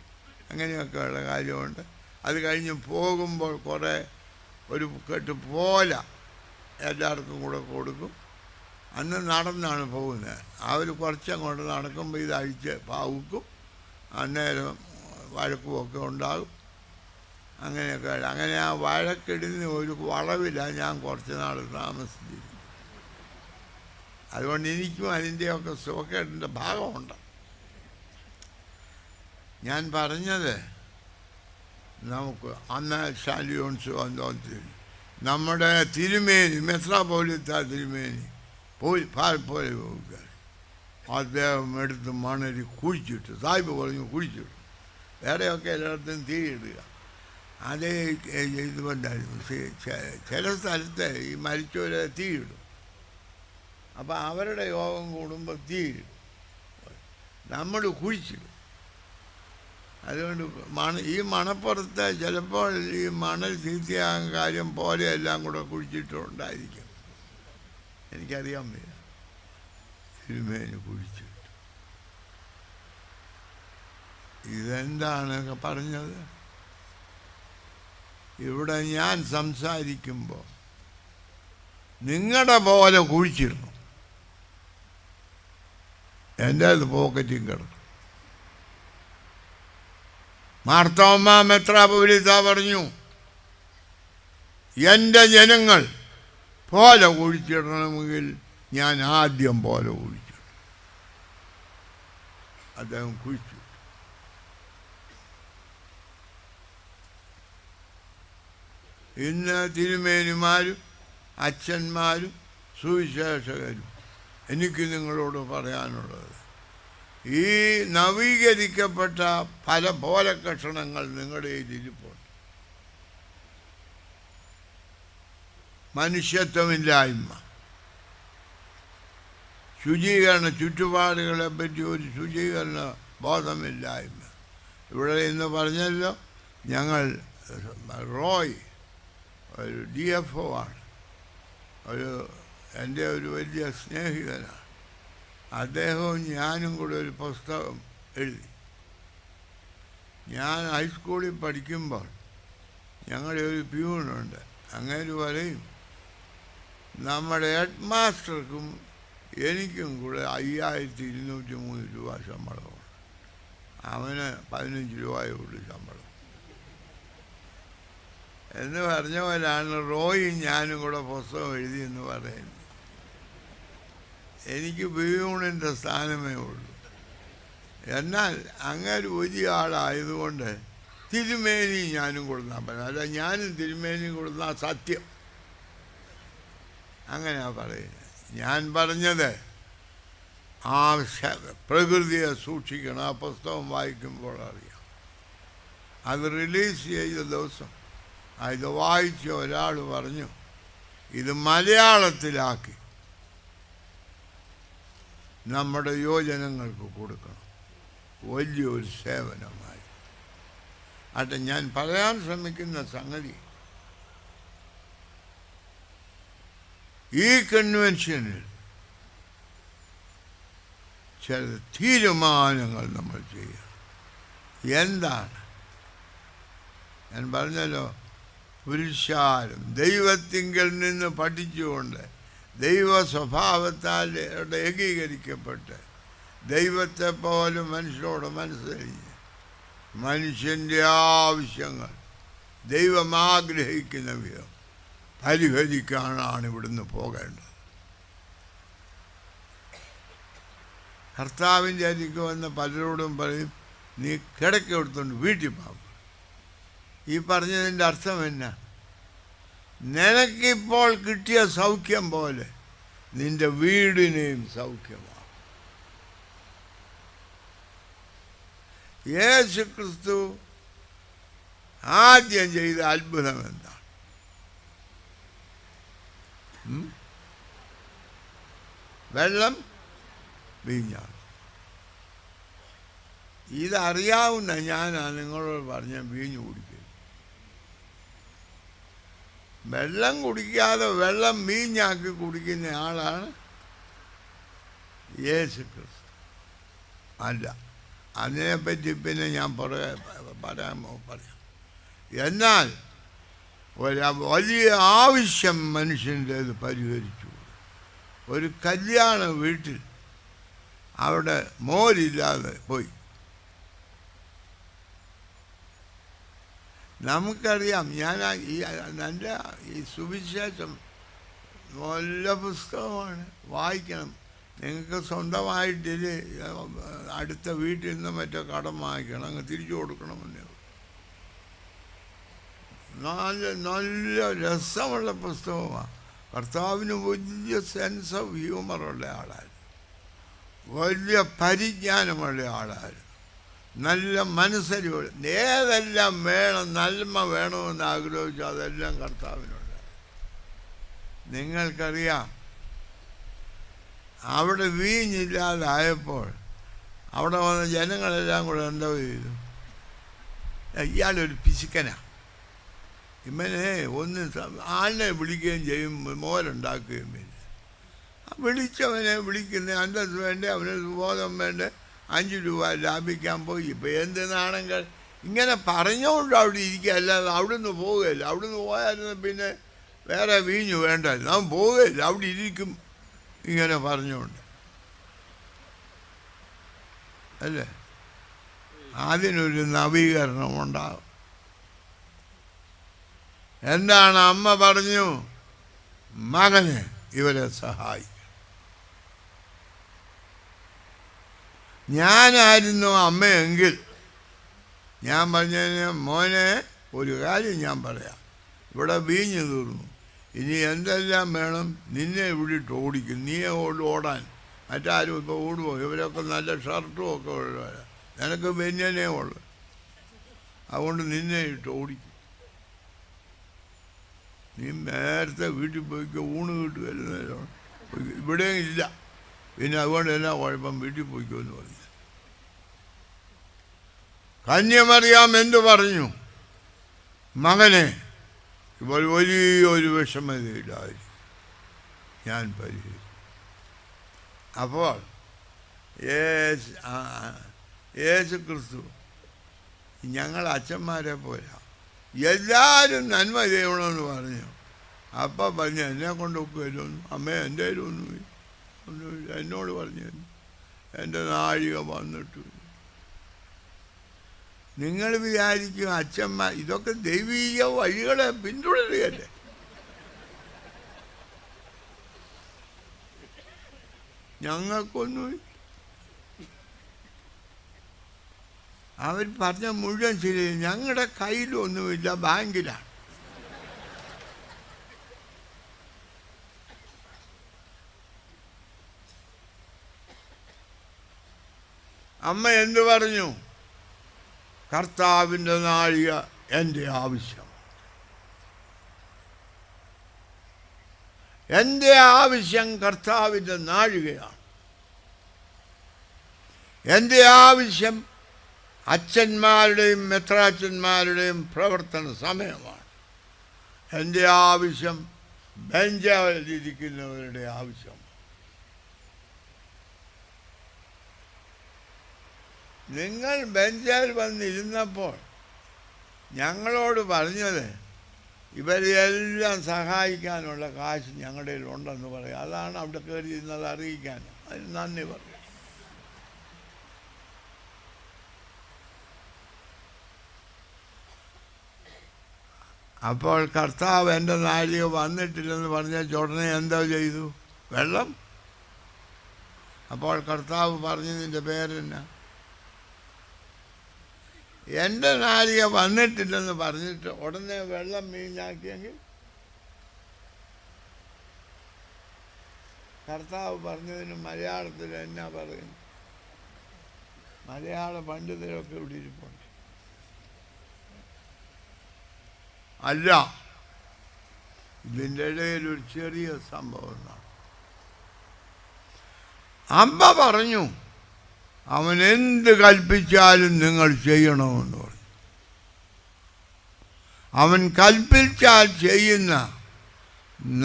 അങ്ങനെയൊക്കെയുള്ള കാര്യമുണ്ട്. അത് കഴിഞ്ഞ് പോകുമ്പോൾ കുറേ ഒരു കെട്ട് പോല എല്ലാവർക്കും കൂടെ കൊടുക്കും. അന്ന് നടന്നാണ് പോകുന്നത്. അവർ കുറച്ചങ്ങോട്ട് നടക്കുമ്പോൾ ഇതഴിച്ച് പാവുക്കും, അന്നേരം വഴക്കുമൊക്കെ ഉണ്ടാകും. അങ്ങനെയൊക്കെ. അങ്ങനെ ആ വഴക്കിടുന്ന ഒരു വളവിലാണ് ഞാൻ കുറച്ച് നാൾ താമസിച്ചിരുന്നത്. അതുകൊണ്ട് എനിക്കും അതിൻ്റെയൊക്കെ സുഖക്കേടിൻ്റെ ഭാഗമുണ്ട്. ഞാൻ പറഞ്ഞത്, നമുക്ക് അന്ന് ശാലിയോൺസ് വന്നോത്തിൽ നമ്മുടെ തിരുമേനി മെത്രാപ്പോലീത്ത തിരുമേനി പോലെ അദ്ദേഹം എടുത്ത് മണരി കുഴിച്ചിട്ട്, സാഹിബ് പറഞ്ഞു കുഴിച്ചിട്ടു. വേറെയൊക്കെ എല്ലായിടത്തും തീയിടുക, അതേ ഇതുകൊണ്ടായിരുന്നു. ചില സ്ഥലത്ത് ഈ മരിച്ചവരെ തീയിടും. അപ്പം അവരുടെ യോഗം കൂടുമ്പോൾ തീയിടും, നമ്മൾ കുഴിച്ചിടും. അതുകൊണ്ട് ഈ മണപ്പുറത്ത് ചിലപ്പോൾ ഈ മണൽ ചീത്തയാകാൻ കാര്യം പോലെ എല്ലാം കൂടെ കുഴിച്ചിട്ടുണ്ടായിരിക്കും, എനിക്കറിയാൻ വയ്യ. തിരുമേനി കുഴിച്ചിട്ടു. ഇതെന്താണ് പറഞ്ഞത്? ഇവിടെ ഞാൻ സംസാരിക്കുമ്പോൾ നിങ്ങളുടെ പോലെ കുഴിച്ചിരുന്നു, എൻ്റെ അത് പോക്കറ്റിൽ കിടക്കും. മാർത്തോമ്മ മെത്രാപ്പൊലീത്ത പറഞ്ഞു, എൻ്റെ ജനങ്ങൾ പോലെ കുഴിച്ചിടണമെങ്കിൽ ഞാൻ ആദ്യം പോലെ കുഴിച്ചിടും. അദ്ദേഹം കുഴിച്ചു. ഇന്ന് തിരുമേനിമാരും അച്ഛന്മാരും സുവിശേഷകരും എനിക്ക് നിങ്ങളോട് പറയാനുള്ളത്, ഈ നവീകരിക്കപ്പെട്ട പല പോലക്കഷണങ്ങൾ നിങ്ങളുടെ ഇരിപ്പുണ്ട്. മനുഷ്യത്വമില്ലായ്മ, ശുചീകരണ ചുറ്റുപാടുകളെ പറ്റി ഒരു ശുചീകരണ ബോധമില്ലായ്മ. ഇവിടെ ഇന്ന് പറഞ്ഞല്ലോ, ഞങ്ങൾ റോയ് ഒരു DFO ആണ്, എൻ്റെ ഒരു വലിയ സ്നേഹിതനാണ്. അദ്ദേഹവും ഞാനും കൂടെ ഒരു പുസ്തകം എഴുതി. ഞാൻ ഹൈസ്കൂളിൽ പഠിക്കുമ്പോൾ ഞങ്ങളുടെ ഒരു പ്യൂണുണ്ട്, അങ്ങനെ പറയും, നമ്മുടെ ഹെഡ് മാസ്റ്റർക്കും എനിക്കും കൂടെ 5203 രൂപ ശമ്പളമാണ്, അവന് 15 രൂപയുള്ളൂ ശമ്പളം എന്ന് പറഞ്ഞ പോലാണ് റോയും ഞാനും കൂടെ പുസ്തകം എഴുതിയെന്ന് പറയുന്നത്. എനിക്ക് പ്യൂണിൻ്റെ സ്ഥാനമേ ഉള്ളൂ. എന്നാൽ അങ്ങനെ വലിയ ആളായതുകൊണ്ട് തിരുമേനി ഞാനും കൊടുത്താൽ പറ്റും, അല്ല ഞാനും തിരുമേനിയും കൊടുത്താൽ സത്യം. അങ്ങനെയാണ് പറയുന്നത്. ഞാൻ പറഞ്ഞത് ആ പ്രകൃതിയെ സൂക്ഷിക്കണം. ആ പുസ്തകം വായിക്കുമ്പോൾ അറിയാം. അത് റിലീസ് ചെയ്ത ദിവസം ഇത് വായിച്ച ഒരാൾ പറഞ്ഞു, ഇത് മലയാളത്തിലാക്കി നമ്മുടെ യുവജനങ്ങൾക്ക് കൊടുക്കണം, വലിയൊരു സേവനമായി. ആട്ടെ, ഞാൻ പറയാൻ ശ്രമിക്കുന്ന സംഗതി, ഈ കൺവെൻഷനിൽ ചില തീരുമാനങ്ങൾ നമ്മൾ ചെയ്യണം. എന്താണ്? ഞാൻ പറഞ്ഞല്ലോ, പുരുഷാരം ദൈവത്തിങ്കൽ നിന്ന് പഠിച്ചുകൊണ്ട് ദൈവ സ്വഭാവത്താൽ ഏകീകരിക്കപ്പെട്ട് ദൈവത്തെ പോലെ മനുഷ്യരോട് മനസ്സറിഞ്ഞ് മനുഷ്യൻ്റെ ആവശ്യങ്ങൾ ദൈവം ആഗ്രഹിക്കുന്ന വിധം പരിഹരിക്കാനാണ് ഇവിടുന്ന് പോകേണ്ടത്. കർത്താവിൻ്റെ അരികെ വന്ന് പലരോടും പറയും, നീ കിടക്ക എടുത്തുകൊണ്ട് വീട്ടിൽ പോകും. ഈ പറഞ്ഞതിൻ്റെ അർത്ഥം എന്നാ? നിനക്കിപ്പോൾ കിട്ടിയ സൗഖ്യം പോലെ നിന്റെ വീടിനെയും സൗഖ്യമാണ്. യേശു ക്രിസ്തു ആദ്യം ചെയ്ത അത്ഭുതം എന്താണ്? വെള്ളം വീഞ്ഞാണ്. ഇതറിയാവുന്ന ഞാനാണ് നിങ്ങളോട് പറഞ്ഞ വീഞ്ഞ് കുടിക്കരുത്. വെള്ളം കുടിക്കാതെ വെള്ളം വീഞ്ഞാക്കി കുടിക്കുന്ന ആളാണ് യേശു ക്രിസ്തു. അല്ല, അതിനെപ്പറ്റി പിന്നെ ഞാൻ പറയാം. എന്നാൽ വലിയ ആവശ്യം മനുഷ്യൻ്റേത് പരിഹരിച്ചു. ഒരു കല്യാണ വീട്ടിൽ അവിടെ മോരില്ലാതെ പോയി. നമുക്കറിയാം, ഞാൻ എൻ്റെ ഈ സുവിശേഷം നല്ല പുസ്തകമാണ്, വായിക്കണം. നിങ്ങൾക്ക് സ്വന്തമായിട്ടില്ല, അടുത്ത വീട്ടിൽ നിന്ന് മറ്റോ കടം വാങ്ങിക്കണം, അങ്ങ് തിരിച്ചു കൊടുക്കണമെന്നേ. നല്ല രസമുള്ള പുസ്തകമാണ്. കർത്താവിന് വലിയ സെൻസ് ഓഫ് ഹ്യൂമറുള്ള ആളായിരുന്നു, വലിയ പരിജ്ഞാനമുള്ള ആളായിരുന്നു, നല്ല മനസ്സരിവ്. ഏതെല്ലാം വേണം, നന്മ വേണമെന്ന് ആഗ്രഹിച്ചു അതെല്ലാം കർത്താവിനുണ്ട്. നിങ്ങൾക്കറിയാം, അവിടെ വീഞ്ഞില്ലാതായപ്പോൾ അവിടെ വന്ന ജനങ്ങളെല്ലാം കൂടെ എന്തോ ചെയ്തു? ഇയാളൊരു പിശുക്കനാ, ഇവനെ ഒന്ന് ആളിനെ വിളിക്കുകയും ചെയ്യും, മോരുണ്ടാക്കുകയും ഇല്ല. വിളിച്ചവനെ വിളിക്കുന്ന അന്തസ് വേണ്ടേ, അവന് സുബോധം വേണ്ടേ, 5 രൂപ ലാഭിക്കാൻ പോയി. ഇപ്പം എന്തെന്നാണെങ്കിൽ ഇങ്ങനെ പറഞ്ഞുകൊണ്ട് അവിടെ ഇരിക്കുക, അല്ലാതെ അവിടുന്ന് പോവുകയില്ല. അവിടുന്ന് പോയായിരുന്നു പിന്നെ വേറെ വീഞ്ഞു വേണ്ടായിരുന്നു, അവൻ പോവുകയില്ല, അവിടെ ഇരിക്കും ഇങ്ങനെ പറഞ്ഞുകൊണ്ട്. അല്ലേ? അതിനൊരു നവീകരണം ഉണ്ടാകും. എന്താണ് അമ്മ പറഞ്ഞു? മകനെ ഇവരെ സഹായിക്കും. ഞാനായിരുന്നു അമ്മയെങ്കിൽ ഞാൻ പറഞ്ഞതിന്, മോനെ ഒരു കാര്യം ഞാൻ പറയാം, ഇവിടെ വീഞ്ഞു തീർന്നു, ഇനി എന്തെല്ലാം വേണം നിന്നെ ഇവിടിട്ട് ഓടിക്കും. നീയെ ഓടാൻ മറ്റാരും ഇപ്പോൾ ഓടുമോ? ഇവരൊക്കെ നല്ല ഷർട്ടും ഒക്കെ ഉള്ളവരാ, നിനക്ക് ബെന്യനേ ഉള്ളു, അതുകൊണ്ട് നിന്നെ ഇട്ട് ഓടിക്കും. നീ നേരത്തെ വീട്ടിൽ പോയിക്കോ, ഊണ് കിട്ടുകയല്ലോ, ഇവിടെയും ഇല്ല, പിന്നെ അതുകൊണ്ട് എന്നാ കുഴപ്പം, വീട്ടിൽ പോയിക്കോ എന്ന് പറഞ്ഞു. കന്യമറിയാം എന്തു പറഞ്ഞു? മകനെ ഇപ്പോൾ വലിയൊരു വിഷമതയിലായി ഞാൻ പരിഹരിക്കും. അപ്പോൾ യേശു ക്രിസ്തു ഞങ്ങൾ അച്ഛന്മാരെ പോരാ, എല്ലാവരും നന്മ ചെയ്യണമെന്ന് പറഞ്ഞു. അപ്പം പറഞ്ഞു, എന്നെ കൊണ്ടൊക്കെ വരുമെന്ന്. അമ്മ എൻ്റെ കയ്യിലൊന്നുമില്ല, ഒന്നുമില്ല. എന്നോട് പറഞ്ഞു, എൻ്റെ നാഴിക വന്നിട്ട്. നിങ്ങൾ വിചാരിക്കും അച്ഛന്മാർ ഇതൊക്കെ ദൈവീക വഴികളെ പിന്തുടരുകയല്ലേ? ഞങ്ങൾക്കൊന്നും അവർ പറഞ്ഞ മുഴുവൻ ശരി. ഞങ്ങളുടെ കയ്യിലൊന്നുമില്ല, ബാങ്കിലാണ്. അമ്മ എന്തു പറഞ്ഞു? കർത്താവിൻ്റെ നാഴിക എൻ്റെ ആവശ്യം. എൻ്റെ ആവശ്യം കർത്താവിൻ്റെ നാഴികയാണ്. എൻ്റെ ആവശ്യം അച്ഛന്മാരുടെയും മെത്രാച്ചന്മാരുടെയും പ്രവർത്തന സമയമാണ്. എൻ്റെ ആവശ്യം ബെഞ്ചാലിരിക്കുന്നവരുടെ ആവശ്യം. നിങ്ങൾ ബെഞ്ചിൽ വന്നിരുന്നപ്പോൾ ഞങ്ങളോട് പറഞ്ഞത് ഇവരെല്ലാം സഹായിക്കാനുള്ള കാശ് ഞങ്ങളുടെ ഉണ്ടെന്ന് പറയും. അതാണ് അവിടെ കയറി ഇരുന്നത് അറിയിക്കാൻ. അതിന് നന്ദി പറയും. അപ്പോൾ കർത്താവ് എൻ്റെ നാഴിക വന്നിട്ടില്ലെന്ന് പറഞ്ഞാൽ ഉടനെ എന്താ ചെയ്തു? വെള്ളം. അപ്പോൾ കർത്താവ് പറഞ്ഞതിൻ്റെ പേരെന്നാ? എൻ്റെ നാഴിക വന്നിട്ടില്ലെന്ന് പറഞ്ഞിട്ട് ഉടനെ വെള്ളം വീഞ്ഞാക്കിയെങ്കിൽ കർത്താവ് പറഞ്ഞതിന് മലയാളത്തിൽ എന്നാ പറയുന്നു? മലയാള പണ്ഡിതരൊക്കെ ഇവിടെ ഇരിപ്പുണ്ട്. അല്ല, ഇതിൻ്റെ ഇടയിൽ ഒരു ചെറിയ സംഭവം എന്നാണ്. അമ്മ പറഞ്ഞു, അവൻ എന്ത് കൽപ്പിച്ചാലും നിങ്ങൾ ചെയ്യണമെന്ന് പറഞ്ഞു. അവൻ കൽപ്പിച്ചാൽ ചെയ്യുന്ന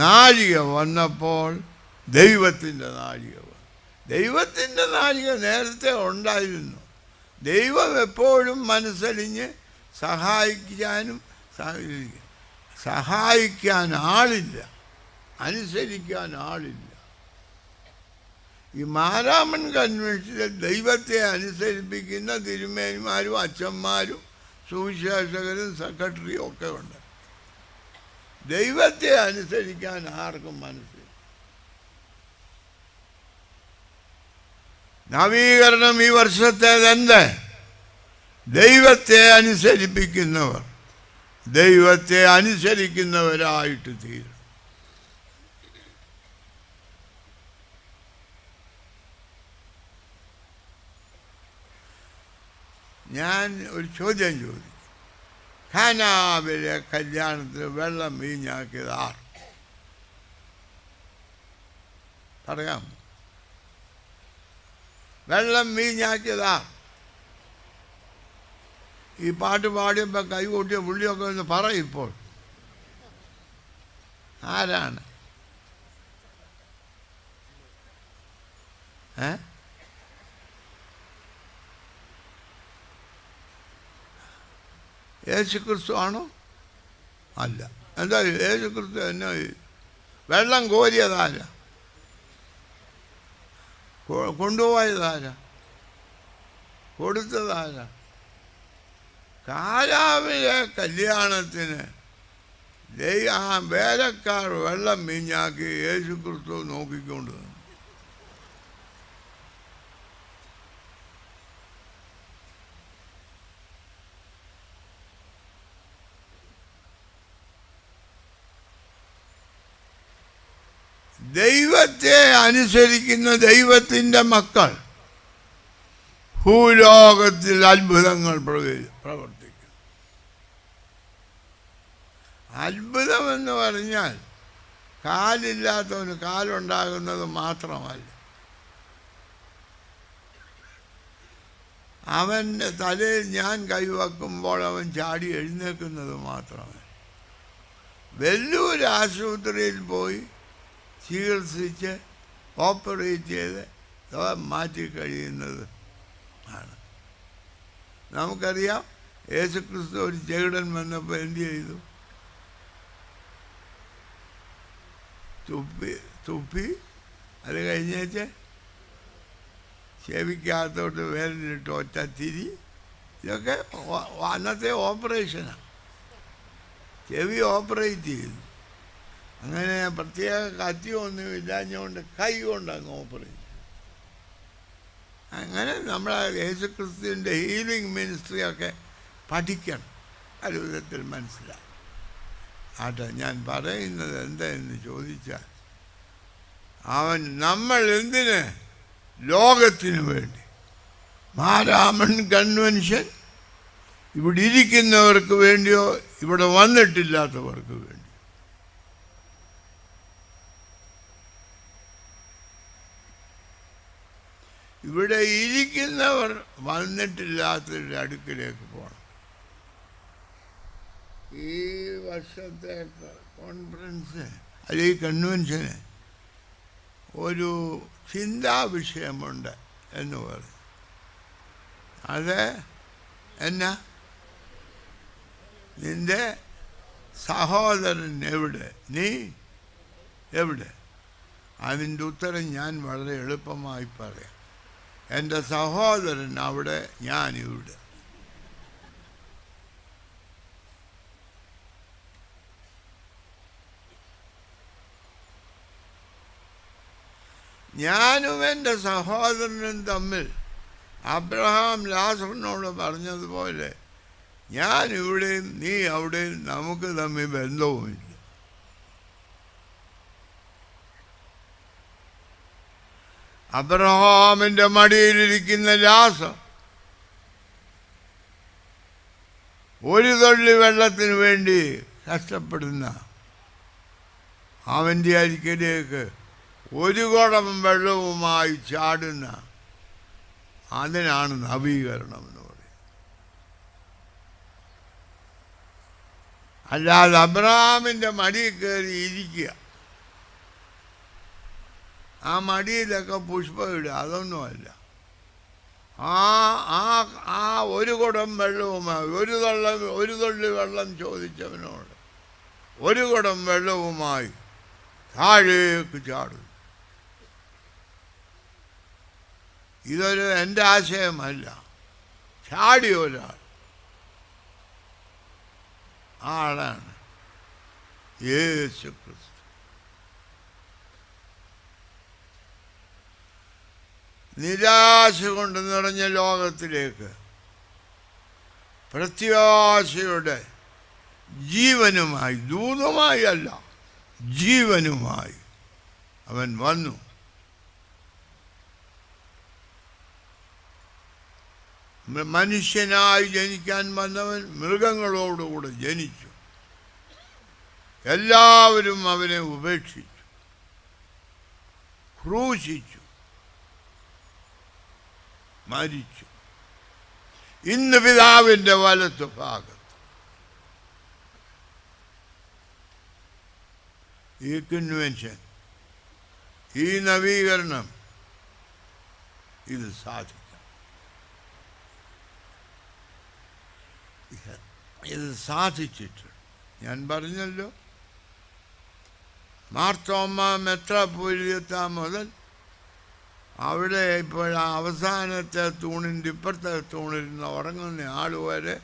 നാഴിക വന്നപ്പോൾ ദൈവത്തിൻ്റെ നാഴിക വന്നു. ദൈവത്തിൻ്റെ നാഴിക നേരത്തെ ഉണ്ടായിരുന്നു. ദൈവം എപ്പോഴും മനസ്സലിഞ്ഞ് സഹായിക്കാൻ ആളില്ല, അനുസരിക്കാൻ ആളില്ല. ഈ മാരാമൻ കൺവെൻഷനിൽ ദൈവത്തെ അനുസരിപ്പിക്കുന്ന തിരുമേനിമാരും അച്ഛന്മാരും സുവിശേഷകരും സെക്രട്ടറിയും ഒക്കെ ഉണ്ട്. ദൈവത്തെ അനുസരിക്കാൻ ആർക്കും മനസ്സില്ല. നവീകരണം ഈ വർഷത്തേതെന്ത്? ദൈവത്തെ അനുസരിപ്പിക്കുന്നവർ ദൈവത്തെ അനുസരിക്കുന്നവരായിട്ട് തീരും. ഞാൻ ഒരു ചോദ്യം ചോദിക്കും. ഖാനാവിലെ കല്യാണത്തിന് വെള്ളം വീഞ്ഞാക്കിയത് ആർ? പറയാം. വെള്ളം വീഞ്ഞാക്കിയത് ആർ? ഈ പാട്ട് പാടിയപ്പോൾ കൈകൊട്ടിയ പുള്ളിയൊക്കെ ഒന്ന് പറയും. ഇപ്പോൾ ആരാണ്? യേശു ക്രിസ്തു ആണോ? അല്ല. എന്താ യേശു ക്രിസ്തു എന്നാ? വെള്ളം കോരിയതാരാ? കൊണ്ടുപോയതാരാ? കൊടുത്തതാരാ? കാലാവിലെ കല്യാണത്തിന് ആ വേലക്കാർ വെള്ളം വീഞ്ഞാക്കി യേശു ക്രിസ്തു നോക്കിക്കൊണ്ട് വന്നു. ദൈവത്തെ അനുസരിക്കുന്ന ദൈവത്തിൻ്റെ മക്കൾ ഭൂലോകത്തിൽ അത്ഭുതങ്ങൾ പ്രവർത്തിക്കും. അത്ഭുതമെന്ന് പറഞ്ഞാൽ കാലില്ലാത്തവന് കാലുണ്ടാകുന്നത് മാത്രമല്ല, അവൻ്റെ തലയിൽ ഞാൻ കൈവെക്കുമ്പോൾ അവൻ ചാടി എഴുന്നേൽക്കുന്നത് മാത്രമല്ല, വെല്ലൂർ ആശുപത്രിയിൽ പോയി ചികിത്സിച്ച് ഓപ്പറേറ്റ് ചെയ്ത് മാറ്റി കഴിയുന്നത് ആണ്. നമുക്കറിയാം, യേശുക്രിസ്തു ഒരു ചെകിടൻ വന്നപ്പോൾ എന്ത് ചെയ്തു? തുപ്പി അത് കഴിഞ്ഞേച്ച് ചെവിക്കകത്തോട്ട് വേദനയിട്ട് ഒറ്റ തിരി. ഇതൊക്കെ അന്നത്തെ ഓപ്പറേഷനാണ്. ചെവി ഓപ്പറേറ്റ് ചെയ്തു. അങ്ങനെ പ്രത്യേക കത്തിയൊന്നും ഇല്ലാഞ്ഞുകൊണ്ട് കൈ കൊണ്ട് അങ്ങ് ഓപ്പറേറ്റ്. അങ്ങനെ നമ്മൾ യേശുക്രിസ്തുവിൻ്റെ ഹീലിംഗ് മിനിസ്ട്രിയൊക്കെ പഠിക്കണം, ആ വിധത്തിൽ മനസ്സിലാക്കും. ആട്ടെ, ഞാൻ പറയുന്നത് എന്താണെന്ന് ചോദിച്ചാൽ, നമ്മൾ എന്തിന് ലോകത്തിനു വേണ്ടി മാരാമൺ കൺവെൻഷൻ ഇവിടെ ഇരിക്കുന്നവർക്ക് വേണ്ടിയോ ഇവിടെ വന്നിട്ടില്ലാത്തവർക്ക് വേണ്ടി? ഇവിടെ ഇരിക്കുന്നവർ വന്നിട്ടില്ലാത്തവരുടെ അടുക്കിലേക്ക് പോകണം. ഈ വർഷത്തെ കോൺഫറൻസ് അല്ലെങ്കിൽ കൺവെൻഷന് ഒരു ചിന്താ വിഷയമുണ്ട് എന്ന് പറയും. അത് എന്നാ? നിൻ്റെ സഹോദരൻ എവിടെ? നീ എവിടെ? അതിൻ്റെ ഉത്തരം ഞാൻ വളരെ എളുപ്പമായി പറയാം. എൻ്റെ സഹോദരൻ അവിടെ, ഞാനിവിടെ. ഞാനും എൻ്റെ സഹോദരനും തമ്മിൽ അബ്രഹാം ലാസറിനോട് പറഞ്ഞതുപോലെ ഞാൻ ഇവിടെയും നീ അവിടെയും നമുക്ക് തമ്മിൽ ബന്ധവുമില്ല. അബ്രഹാമിൻ്റെ മടിയിലിരിക്കുന്ന ലാസർ ഒരു തുള്ളി വെള്ളത്തിന് വേണ്ടി കഷ്ടപ്പെടുന്ന അവൻ്റെ അരികിലേക്ക് ഒരു കുടം വെള്ളവുമായി ചാടുന്ന അതിനാണ് നവീകരണം എന്ന് പറയുന്നത്. അല്ലാതെ അബ്രഹാമിൻ്റെ മടിയിൽ കയറി ഇരിക്കുക, ആ മടിയിലൊക്കെ പുഷ്പം ഇടുക, അതൊന്നുമല്ല. ആ ഒരു കുടം വെള്ളവുമായി ഒരു തുള്ളി വെള്ളം ചോദിച്ചവനോട് ഒരു കുടം വെള്ളവുമായി താഴേക്ക് ചാടും. ഇതൊരു എൻ്റെ ആശയമല്ല, ചാടിയ ഒരാൾ, ആളാണ് യേശു ക്രിസ്തു. നിരാശ കൊണ്ട് നിറഞ്ഞ ലോകത്തിലേക്ക് പ്രത്യാശയുടെ ജീവനുമായി, ദൂതമായി അല്ല, ജീവനുമായി അവൻ വന്നു. മനുഷ്യനായി ജനിക്കാൻ വന്നവൻ മൃഗങ്ങളോടുകൂടെ ജനിച്ചു. എല്ലാവരും അവനെ ഉപേക്ഷിച്ചു, ക്രൂശിച്ചു, മരിച്ചു. ഇന്ന് പിതാവിൻ്റെ വലത്ത് ഭാഗത്ത് ഈ കൺവെൻഷൻ, ഈ നവീകരണം ഇത് സാധിക്കും. ഇത് സാധിച്ചിട്ടുണ്ട്. ഞാൻ പറഞ്ഞല്ലോ, മാർത്തോമ്മ മെത്രാപ്പൊലീത്ത മുതൽ അവിടെ ഇപ്പോൾ അവസാനത്തെ തൂണിൻ്റെ ഇപ്പുറത്തെ തൂണിരുന്ന് ഉറങ്ങുന്ന ആൾ വരെ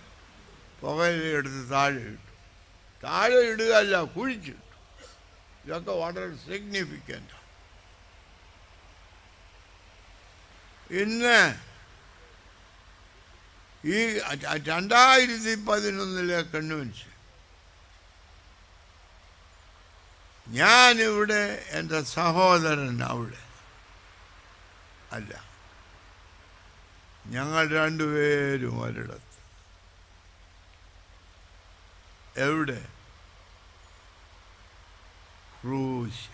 പുകയിലെടുത്ത് താഴെ ഇട്ടു. താഴെ ഇടുകയല്ല, കുഴിച്ചിട്ടു. ഇതൊക്കെ വളരെ സിഗ്നിഫിക്കൻ്റ്. ഇന്ന് ഈ 2011 കൺവെൻഷൻ ഞാനിവിടെ, എൻ്റെ സഹോദരൻ അവിടെ അല്ല, ഞങ്ങൾ രണ്ടുപേരും ഒരിടത്ത്. എവിടെ? ക്രൂശ്.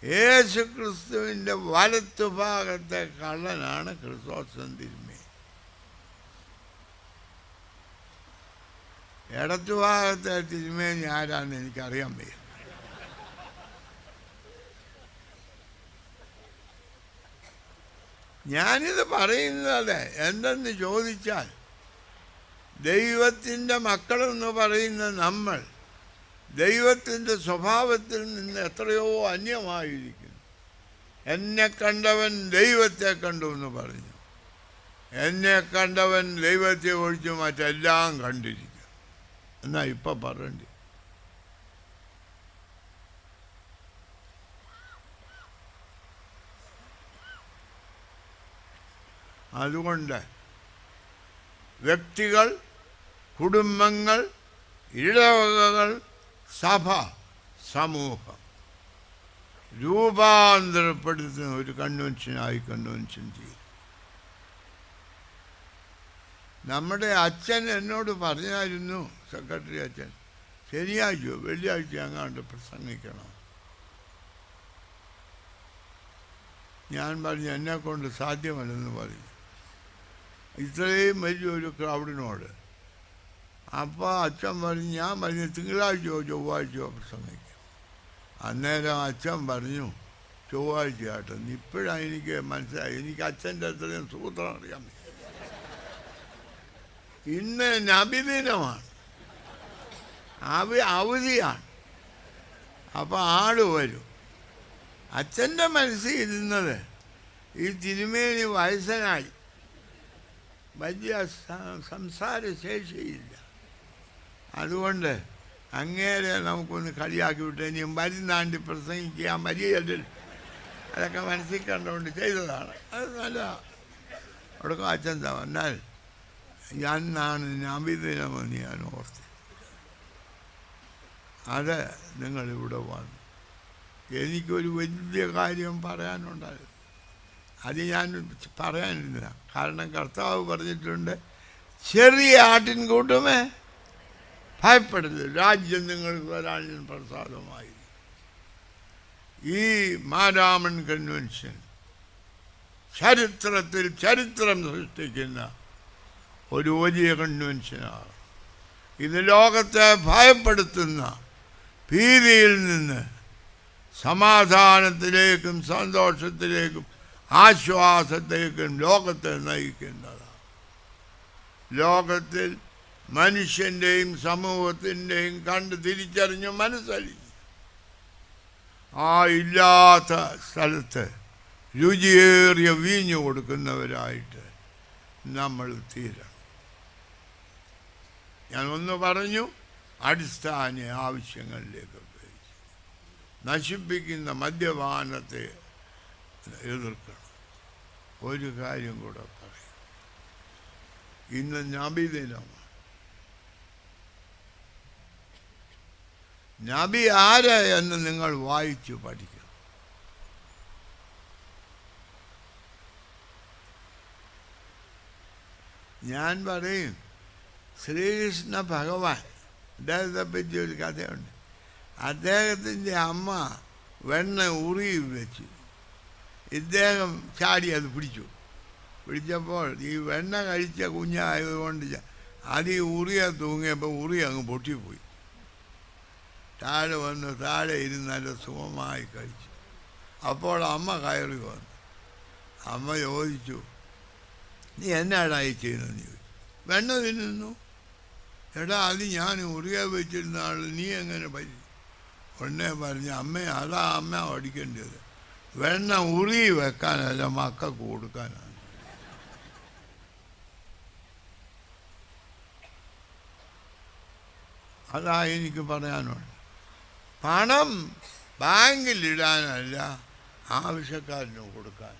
യേശു ക്രിസ്തുവിൻ്റെ വലത്തുഭാഗത്തെ കള്ളനാണ് ക്രിസ്തോസ്റ്റം തിരുമേനി. ഇടത്തുഭാഗത്തെ തിരുമേനി ആരാന്ന് എനിക്കറിയാൻ വയ്യ. ഞാനിത് പറയുന്നത് എന്തെന്ന് ചോദിച്ചാൽ, ദൈവത്തിൻ്റെ മക്കളെന്ന് പറയുന്ന നമ്മൾ ദൈവത്തിൻ്റെ സ്വഭാവത്തിൽ നിന്ന് എത്രയോ അന്യമായിരിക്കുന്നു. എന്നെ കണ്ടവൻ ദൈവത്തെ കണ്ടു എന്ന് പറഞ്ഞു. എന്നെ കണ്ടവൻ ദൈവത്തെ ഒഴിച്ച് മറ്റെല്ലാം കണ്ടിരിക്കും എന്നാ ഇപ്പം പറയണ്ടേ. അതുകൊണ്ട് വ്യക്തികൾ, കുടുംബങ്ങൾ, ഇടവകകൾ, സഭ, സമൂഹം രൂപാന്തരപ്പെടുത്തുന്ന ഒരു കൺവെൻഷനായി കൺവെൻഷൻ ചെയ്യും. നമ്മുടെ അച്ഛൻ എന്നോട് പറഞ്ഞായിരുന്നു, സെക്രട്ടറി അച്ഛൻ, ശനിയാഴ്ചയോ വെള്ളിയാഴ്ച അങ്ങാണ്ട് പ്രസംഗിക്കണം. ഞാൻ പറഞ്ഞു എന്നെക്കൊണ്ട് സാധ്യമല്ലെന്ന് പറഞ്ഞു, ഇത്രയും വലിയൊരു ക്രൗഡിനോട്. അപ്പോൾ അച്ഛൻ പറഞ്ഞു, ഞാൻ പറഞ്ഞു തിങ്കളാഴ്ചയോ ചൊവ്വാഴ്ചയോ പ്രസംഗിക്കും. അന്നേരം അച്ഛൻ പറഞ്ഞു ചൊവ്വാഴ്ച ആട്ടെ. ഇപ്പോഴാണ് എനിക്ക് മനസ്സിലായി, എനിക്ക് അച്ഛൻ്റെ അത്രയും സൂത്രം അറിയാൻ. ഇന്ന് നബിദിനമാണ്, അവധിയാണ്. അപ്പോൾ ആട് വരും. അച്ഛൻ്റെ മനസ്സിൽ ഇരുന്നത് ഈ തിരുമേനി വയസ്സനായി, വലിയ സംസാരശേഷിയില്ല, അതുകൊണ്ട് അങ്ങേരെ നമുക്കൊന്ന് കളിയാക്കി വിട്ട് ഇനിയും വരുന്നാണ്ടി പ്രസംഗിക്കാൻ മര്യാദ അതൊക്കെ മനസ്സിൽ കണ്ടുകൊണ്ട് ചെയ്തതാണ്. അത് നല്ല അവിടെ അച്ഛൻ എന്നാൽ ഞാനാണ് നബിദിനമെന്ന് ഞാൻ ഓർത്ത്. അത് നിങ്ങളിവിടെ വന്നു. എനിക്കൊരു വലിയ കാര്യം പറയാനുണ്ടായിരുന്നു. അത് ഞാൻ പറയാനില്ല. കാരണം കർത്താവ് പറഞ്ഞിട്ടുണ്ട്, ചെറിയ ആട്ടിൻകൂട്ടമേ ഭയപ്പെടരുത്, രാജ്യം നിങ്ങൾക്ക് വരാൻ പ്രസാദമായി. ഈ മാരാമൺ കൺവെൻഷൻ ചരിത്രത്തിൽ ചരിത്രം സൃഷ്ടിക്കുന്ന ഒരു വലിയ കൺവെൻഷനാണ്. ഇത് ലോകത്തെ ഭയപ്പെടുത്തുന്ന ഭീതിയിൽ നിന്ന് സമാധാനത്തിലേക്കും സന്തോഷത്തിലേക്കും ആശ്വാസത്തേക്കും ലോകത്തെ നയിക്കുന്നതാണ്. ലോകത്തിൽ മനുഷ്യൻ്റെയും സമൂഹത്തിൻ്റെയും കണ്ട് തിരിച്ചറിഞ്ഞ് മനസ്സലിഞ്ഞ് ആ ഇല്ലാത്ത സ്ഥലത്ത് രുചിയേറിയ വീഞ്ഞു കൊടുക്കുന്നവരായിട്ട് നമ്മൾ തീരണം. ഞാൻ ഒന്ന് പറഞ്ഞു, അടിസ്ഥാന ആവശ്യങ്ങളിലേക്ക് ഉപയോഗിച്ച് നശിപ്പിക്കുന്ന മദ്യപാനത്തെ എതിർക്കണം. ഒരു കാര്യം കൂടെ പറയാം, ഇന്ന് നബിദിനമാണ്. നബി ആര് എന്ന് നിങ്ങൾ വായിച്ചു പഠിക്കണം. ഞാൻ പറയും, ശ്രീകൃഷ്ണ ഭഗവാൻ, അദ്ദേഹത്തെ പറ്റി ഒരു കഥയുണ്ട്. അദ്ദേഹത്തിൻ്റെ അമ്മ വെണ്ണ ഉറിയിൽ വെച്ച് ഇദ്ദേഹം ചാടി അത് പിടിച്ചപ്പോൾ ഈ വെണ്ണ കഴിച്ച കുഞ്ഞായതുകൊണ്ട് അത് ഈ ഉറിയെ തൂങ്ങിയപ്പോൾ ഉറി അങ്ങ് പൊട്ടിപ്പോയി. താഴെ വന്ന് താഴെ ഇരുന്ന് നല്ല സുഖമായി കഴിച്ചു. അപ്പോൾ അമ്മ കയറി വന്നു. അമ്മ ചോദിച്ചു, നീ എന്നാടായി ചെയ്യുന്നതെന്ന് ചോദിച്ചു. വെണ്ണ തിന്നുന്നു. എടാ, അത് ഞാൻ ഉറിയ വെച്ചിരുന്ന ആൾ നീ എങ്ങനെ പറ്റി? ഉടനെ പറഞ്ഞു, അമ്മ അതാ അമ്മ പഠിക്കേണ്ടത്, വെണ്ണ ഉറി വെക്കാനല്ല മക്കൾക്ക് കൊടുക്കാനാണ്. അതാ എനിക്ക് പറയാനുണ്ട്. പണം ബാങ്കിലിടാനല്ല, ആവശ്യക്കാരന് കൊടുക്കാൻ.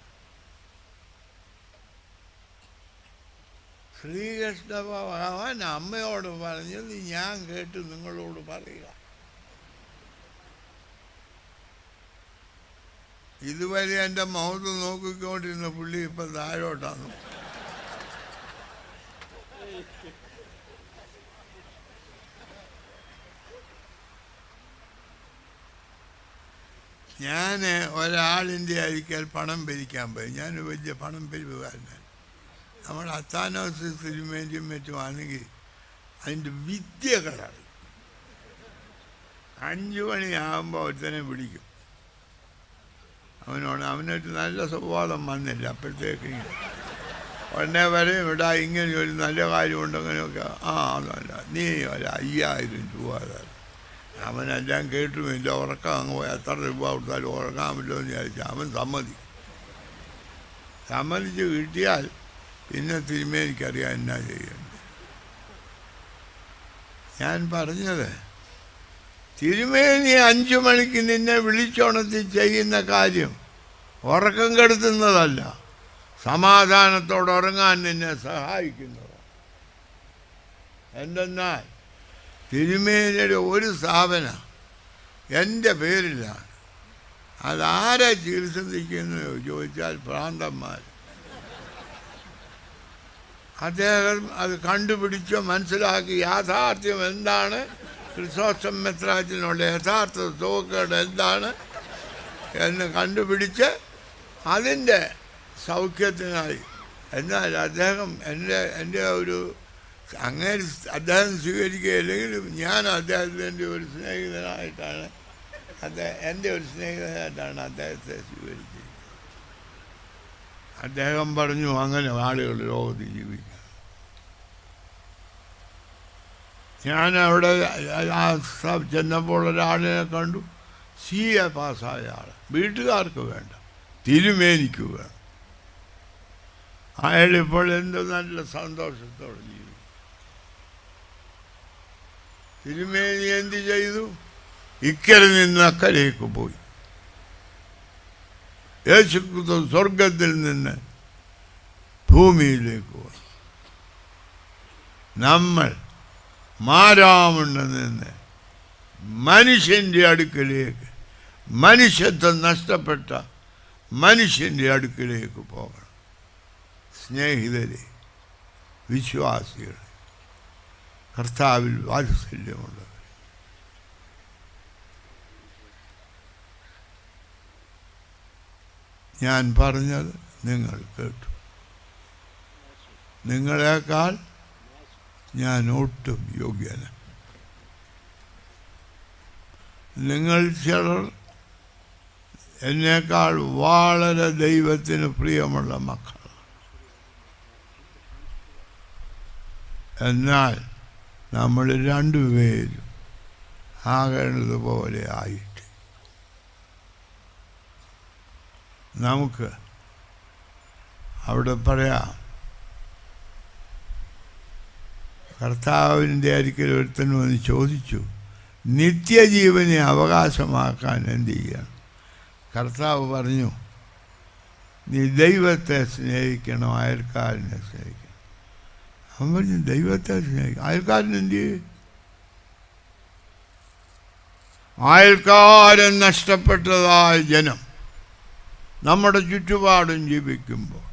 ശ്രീകൃഷ്ണ ഭഗവാൻ അമ്മയോട് പറഞ്ഞത് ഞാൻ കേട്ട് നിങ്ങളോട് പറയുക. ഇതുവരെ എൻ്റെ മുഖത്ത് നോക്കിക്കൊണ്ടിരുന്ന പുള്ളി ഇപ്പം താഴോട്ടാണ്. ഞാൻ ഒരാളിൻ്റെ അരിക്കൽ പണം പിരിക്കാൻ പോയി. ഞാൻ വലിയ പണം പിരിവുകാരനാണ്. നമ്മൾ അത്താനോസ് സിനിമേൻ്റെയും മറ്റുമാണെങ്കിൽ അതിൻ്റെ വിദ്യകളാണ്. 5 മണിയാകുമ്പോൾ ഒരുത്തനെ പിടിക്കും. അവനൊരു നല്ല സ്വഭാവം വന്നില്ല. അപ്പോഴത്തേക്ക് ഉടനെ വരെ ഇവിടെ ഇങ്ങനെ ഒരു നല്ല കാര്യമുണ്ട് അങ്ങനെയൊക്കെ. അതല്ല, നീ ഒരു 5000 രൂപ തരാം. അവനെല്ലാം കേട്ടുമില്ല, ഉറക്കം അങ്ങ് പോയി എത്ര രൂപ കൊടുത്താലും ഉറങ്ങാമല്ലോ എന്ന് വിചാരിച്ചാൽ അവൻ സമ്മതിച്ച് കിട്ടിയാൽ പിന്നെ തിരുമേനിക്കറിയാം എന്നാ ചെയ്യേണ്ടത്. ഞാൻ പറഞ്ഞത്, തിരുമേനി 5 മണിക്ക് നിന്നെ വിളിച്ചുണർത്തി ചെയ്യുന്ന കാര്യം ഉറക്കം കെടുത്തുന്നതല്ല, സമാധാനത്തോടെ ഉറങ്ങാൻ നിന്നെ സഹായിക്കുന്നതാണ്. എന്തെന്നാൽ തിരുമേനിയുടെ ഒരു സ്ഥാപനം എൻ്റെ പേരിലാണ്. അതാരെ ചികിത്സിക്കുന്നു ചോദിച്ചാൽ ഭ്രാന്തന്മാർ. അദ്ദേഹം അത് കണ്ടുപിടിച്ചോ മനസ്സിലാക്കി യാഥാർത്ഥ്യം എന്താണ്, ക്രിസോസ്റ്റം മെത്രാച്ചനുള്ള യഥാർത്ഥ സുഖക്കേട് എന്താണ് എന്ന് കണ്ടുപിടിച്ച് അതിൻ്റെ സൗഖ്യത്തിനായി. എന്നാൽ അദ്ദേഹം എൻ്റെ ഒരു അങ്ങനെ അദ്ദേഹം സ്വീകരിക്കുകയില്ലെങ്കിലും ഞാൻ അദ്ദേഹത്തിൻ്റെ ഒരു സ്നേഹിതനായിട്ടാണ് എൻ്റെ ഒരു സ്നേഹിതനായിട്ടാണ് അദ്ദേഹത്തെ സ്വീകരിച്ചത്. അദ്ദേഹം പറഞ്ഞു, അങ്ങനെ ആളുകൾ ലോകത്ത് ജീവിക്കാം. ഞാൻ അവിടെ ചെന്നപ്പോൾ ഒരാളിനെ കണ്ടു, CA പാസ്സായ ആൾ. വീട്ടുകാർക്ക് വേണ്ട, തിരുമേനിക്ക് വേണം. അയാളിപ്പോൾ എന്ത് നല്ല സന്തോഷത്തോടെ ജീവിക്കും. തിരുമേനി എന്ത് ചെയ്തു? ഇക്കരെ നിന്ന് അക്കരയ്ക്ക് പോയി. യേശുക്രിസ്തു സ്വർഗത്തിൽ നിന്ന് ഭൂമിയിലേക്ക് പോയി. നമ്മൾ മാരാമണ്ണിൽ നിന്ന് മനുഷ്യൻ്റെ അടുക്കലേക്ക്, മനുഷ്യത്വം നഷ്ടപ്പെട്ട മനുഷ്യൻ്റെ അടുക്കലേക്ക് പോകണം. സ്നേഹിതരെ, വിശ്വാസികൾ, കർത്താവിൽ വാത്സല്യമുള്ളവർ, ഞാൻ പറഞ്ഞത് നിങ്ങൾ കേട്ടു. നിങ്ങളെക്കാൾ ഞാൻ ഒട്ടും യോഗ്യന. നിങ്ങൾ ചിലർ എന്നേക്കാൾ വളരെ ദൈവത്തിന് പ്രിയമുള്ള മക്കളാണ്. എന്നാൽ നമ്മൾ രണ്ടുപേരും ആകേണ്ടതുപോലെ ആയിട്ട് നമുക്ക് അവിടെ പറയാം, കർത്താവിൻ്റെ അരികിൽ ഒരുത്തൻ വന്ന് ചോദിച്ചു, നിത്യജീവനെ അവകാശമാക്കാൻ എന്ത് ചെയ്യണം? കർത്താവ് പറഞ്ഞു, നീ ദൈവത്തെ സ്നേഹിക്കണം, അയൽക്കാരനെ സ്നേഹിക്കണം. അവൻ പറഞ്ഞു, ദൈവത്തെ സ്നേഹിക്കണം, അയൽക്കാരൻ എന്ത് ചെയ്യും? അയൽക്കാരൻ നഷ്ടപ്പെട്ടതായ ജനം നമ്മുടെ ചുറ്റുപാടും ജീവിക്കുമ്പോൾ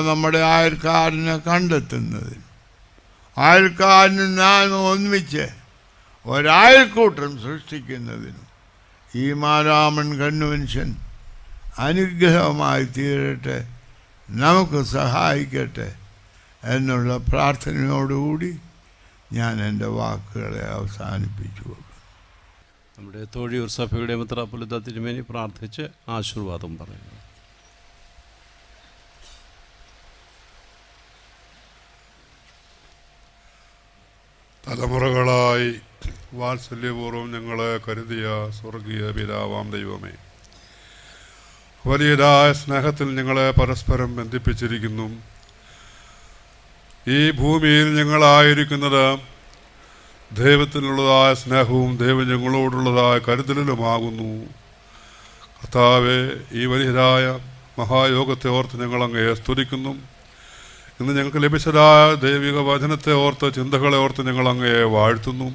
നമ്മുടെ അയൽക്കാരനെ കണ്ടെത്തുന്നതിന്, അയൽക്കാരന് നാം ഒന്നിച്ച് ഒരയൽക്കൂട്ടം സൃഷ്ടിക്കുന്നതിനും ഈ മാരാമൺ കൺവെൻഷൻ അനുഗ്രഹമായി തീരട്ടെ, നമുക്ക് സഹായിക്കട്ടെ എന്നുള്ള പ്രാർത്ഥനയോടുകൂടി ഞാൻ എൻ്റെ വാക്കുകളെ അവസാനിപ്പിച്ചു. നമ്മുടെ തോഴിയൂർ സഭയുടെ മെത്രാപ്പൊലീത്ത തിരുമേനി പ്രാർത്ഥിച്ച് ആശീർവാദം പറയുന്നു. തലമുറകളായി വാത്സല്യപൂർവ്വം ഞങ്ങളെ കരുതിയ സ്വർഗീയ പിതാവാം ദൈവമേ, വലിയതായ സ്നേഹത്തിൽ ഞങ്ങളെ പരസ്പരം ബന്ധിപ്പിച്ചിരിക്കുന്നു. ഈ ഭൂമിയിൽ ഞങ്ങളായിരിക്കുന്നത് ദൈവത്തിനുള്ളതായ സ്നേഹവും ദൈവം ഞങ്ങളോടുള്ളതായ കരുതലുമാകുന്നു. കർത്താവെ, ഈ വലിയതായ മഹായോഗത്തെ ഓർത്ത് ഞങ്ങൾ അങ്ങയെ സ്തുതിക്കുന്നു. ഇന്ന് ഞങ്ങൾക്ക് ലഭിച്ചതായ ദൈവിക വചനത്തെ ഓർത്ത്, ചിന്തകളെ ഓർത്ത് ഞങ്ങൾ അങ്ങയെ വാഴ്ത്തുന്നു.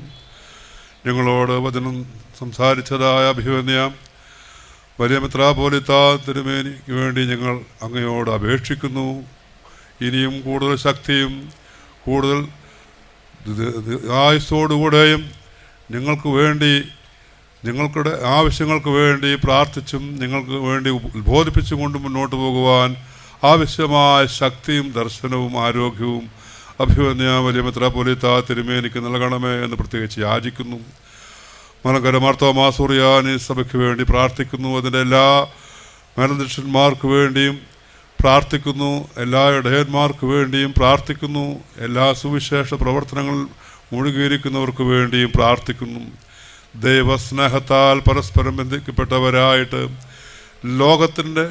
ഞങ്ങളോട് വചനം സംസാരിച്ചതായ അഭിവന്യ വലിയ മെത്രാപ്പൊലീത്ത തിരുമേനിക്ക് വേണ്ടി ഞങ്ങൾ അങ്ങയോട് അപേക്ഷിക്കുന്നു. ഇനിയും കൂടുതൽ ശക്തിയും കൂടുതൽ ആയുസ്സോടുകൂടെയും ഞങ്ങൾക്ക് വേണ്ടി, ഞങ്ങളുടെ ആവശ്യങ്ങൾക്ക് വേണ്ടി പ്രാർത്ഥിച്ചും നിങ്ങൾക്ക് വേണ്ടി ഉദ്ബോധിപ്പിച്ചും കൊണ്ട് മുന്നോട്ട് പോകുവാൻ ആവശ്യമായ ശക്തിയും ദർശനവും ആരോഗ്യവും അഭിവന്യ വലിയ മെത്രാപ്പൊലീത്ത തിരുമേനിക്ക് നൽകണമേ എന്ന് പ്രത്യേകിച്ച് യാചിക്കുന്നു. മലങ്കര മാർത്തോമാ സുറിയാനി സഭയ്ക്ക് വേണ്ടി പ്രാർത്ഥിക്കുന്നു. അതിൻ്റെ എല്ലാ മേലധ്യക്ഷന്മാർക്ക് വേണ്ടിയും പ്രാർത്ഥിക്കുന്നു. എല്ലാ ഇടയന്മാർക്ക് വേണ്ടിയും പ്രാർത്ഥിക്കുന്നു. എല്ലാ സുവിശേഷ പ്രവർത്തനങ്ങളിൽ മുഴുകിയിരിക്കുന്നവർക്ക് വേണ്ടിയും പ്രാർത്ഥിക്കുന്നു. ദൈവസ്നേഹത്താൽ പരസ്പരം ബന്ധിക്കപ്പെട്ടവരായിട്ട് ലോകത്തിൻ്റെ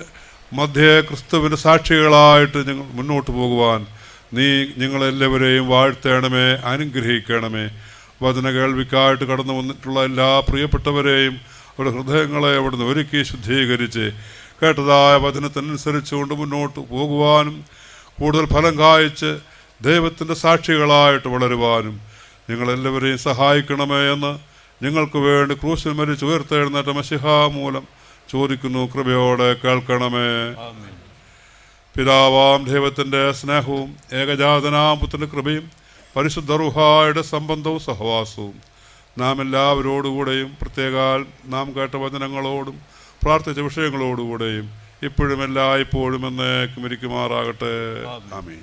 മധ്യേ ക്രിസ്തുവിൻ്റെ സാക്ഷികളായിട്ട് ഞങ്ങൾ മുന്നോട്ട് പോകുവാൻ നീ ഞങ്ങളെല്ലാവരെയും വാഴ്ത്തേണമേ, അനുഗ്രഹിക്കണമേ. വചന കേൾവിക്കായിട്ട് കടന്നു വന്നിട്ടുള്ള എല്ലാ പ്രിയപ്പെട്ടവരെയും അവരുടെ ഹൃദയങ്ങളെ അവിടുന്ന് ഒരുക്കി ശുദ്ധീകരിച്ച് കേട്ടതായ വചനത്തിനനുസരിച്ചുകൊണ്ട് മുന്നോട്ട് പോകുവാനും കൂടുതൽ ഫലം കായ്ച്ച് ദൈവത്തിൻ്റെ സാക്ഷികളായിട്ട് വളരുവാനും ഞങ്ങളെല്ലാവരെയും സഹായിക്കണമേ എന്ന് ഞങ്ങൾക്ക് വേണ്ടി ക്രൂശിൽ മരിച്ച് ഉയർത്തെഴുന്നേറ്റ മശിഹാ മൂലം ചോദിക്കുന്നു. കൃപയോടെ കേൾക്കണമേ. പിതാവാം ദൈവത്തിൻ്റെ സ്നേഹവും ഏകജാതനാം പുത്രൻ്റെ കൃപയും പരിശുദ്ധ റൂഹായുടെ സംബന്ധവും സഹവാസവും നാം എല്ലാവരോടുകൂടെയും പ്രത്യേകാൽ നാം കേട്ട വചനങ്ങളോടും പ്രാർത്ഥിച്ച വിഷയങ്ങളോടുകൂടെയും ഇപ്പോഴും എല്ലായ്പ്പോഴും എന്നേക്കും ഇരിക്കുമാറാകട്ടെ. ആമേൻ.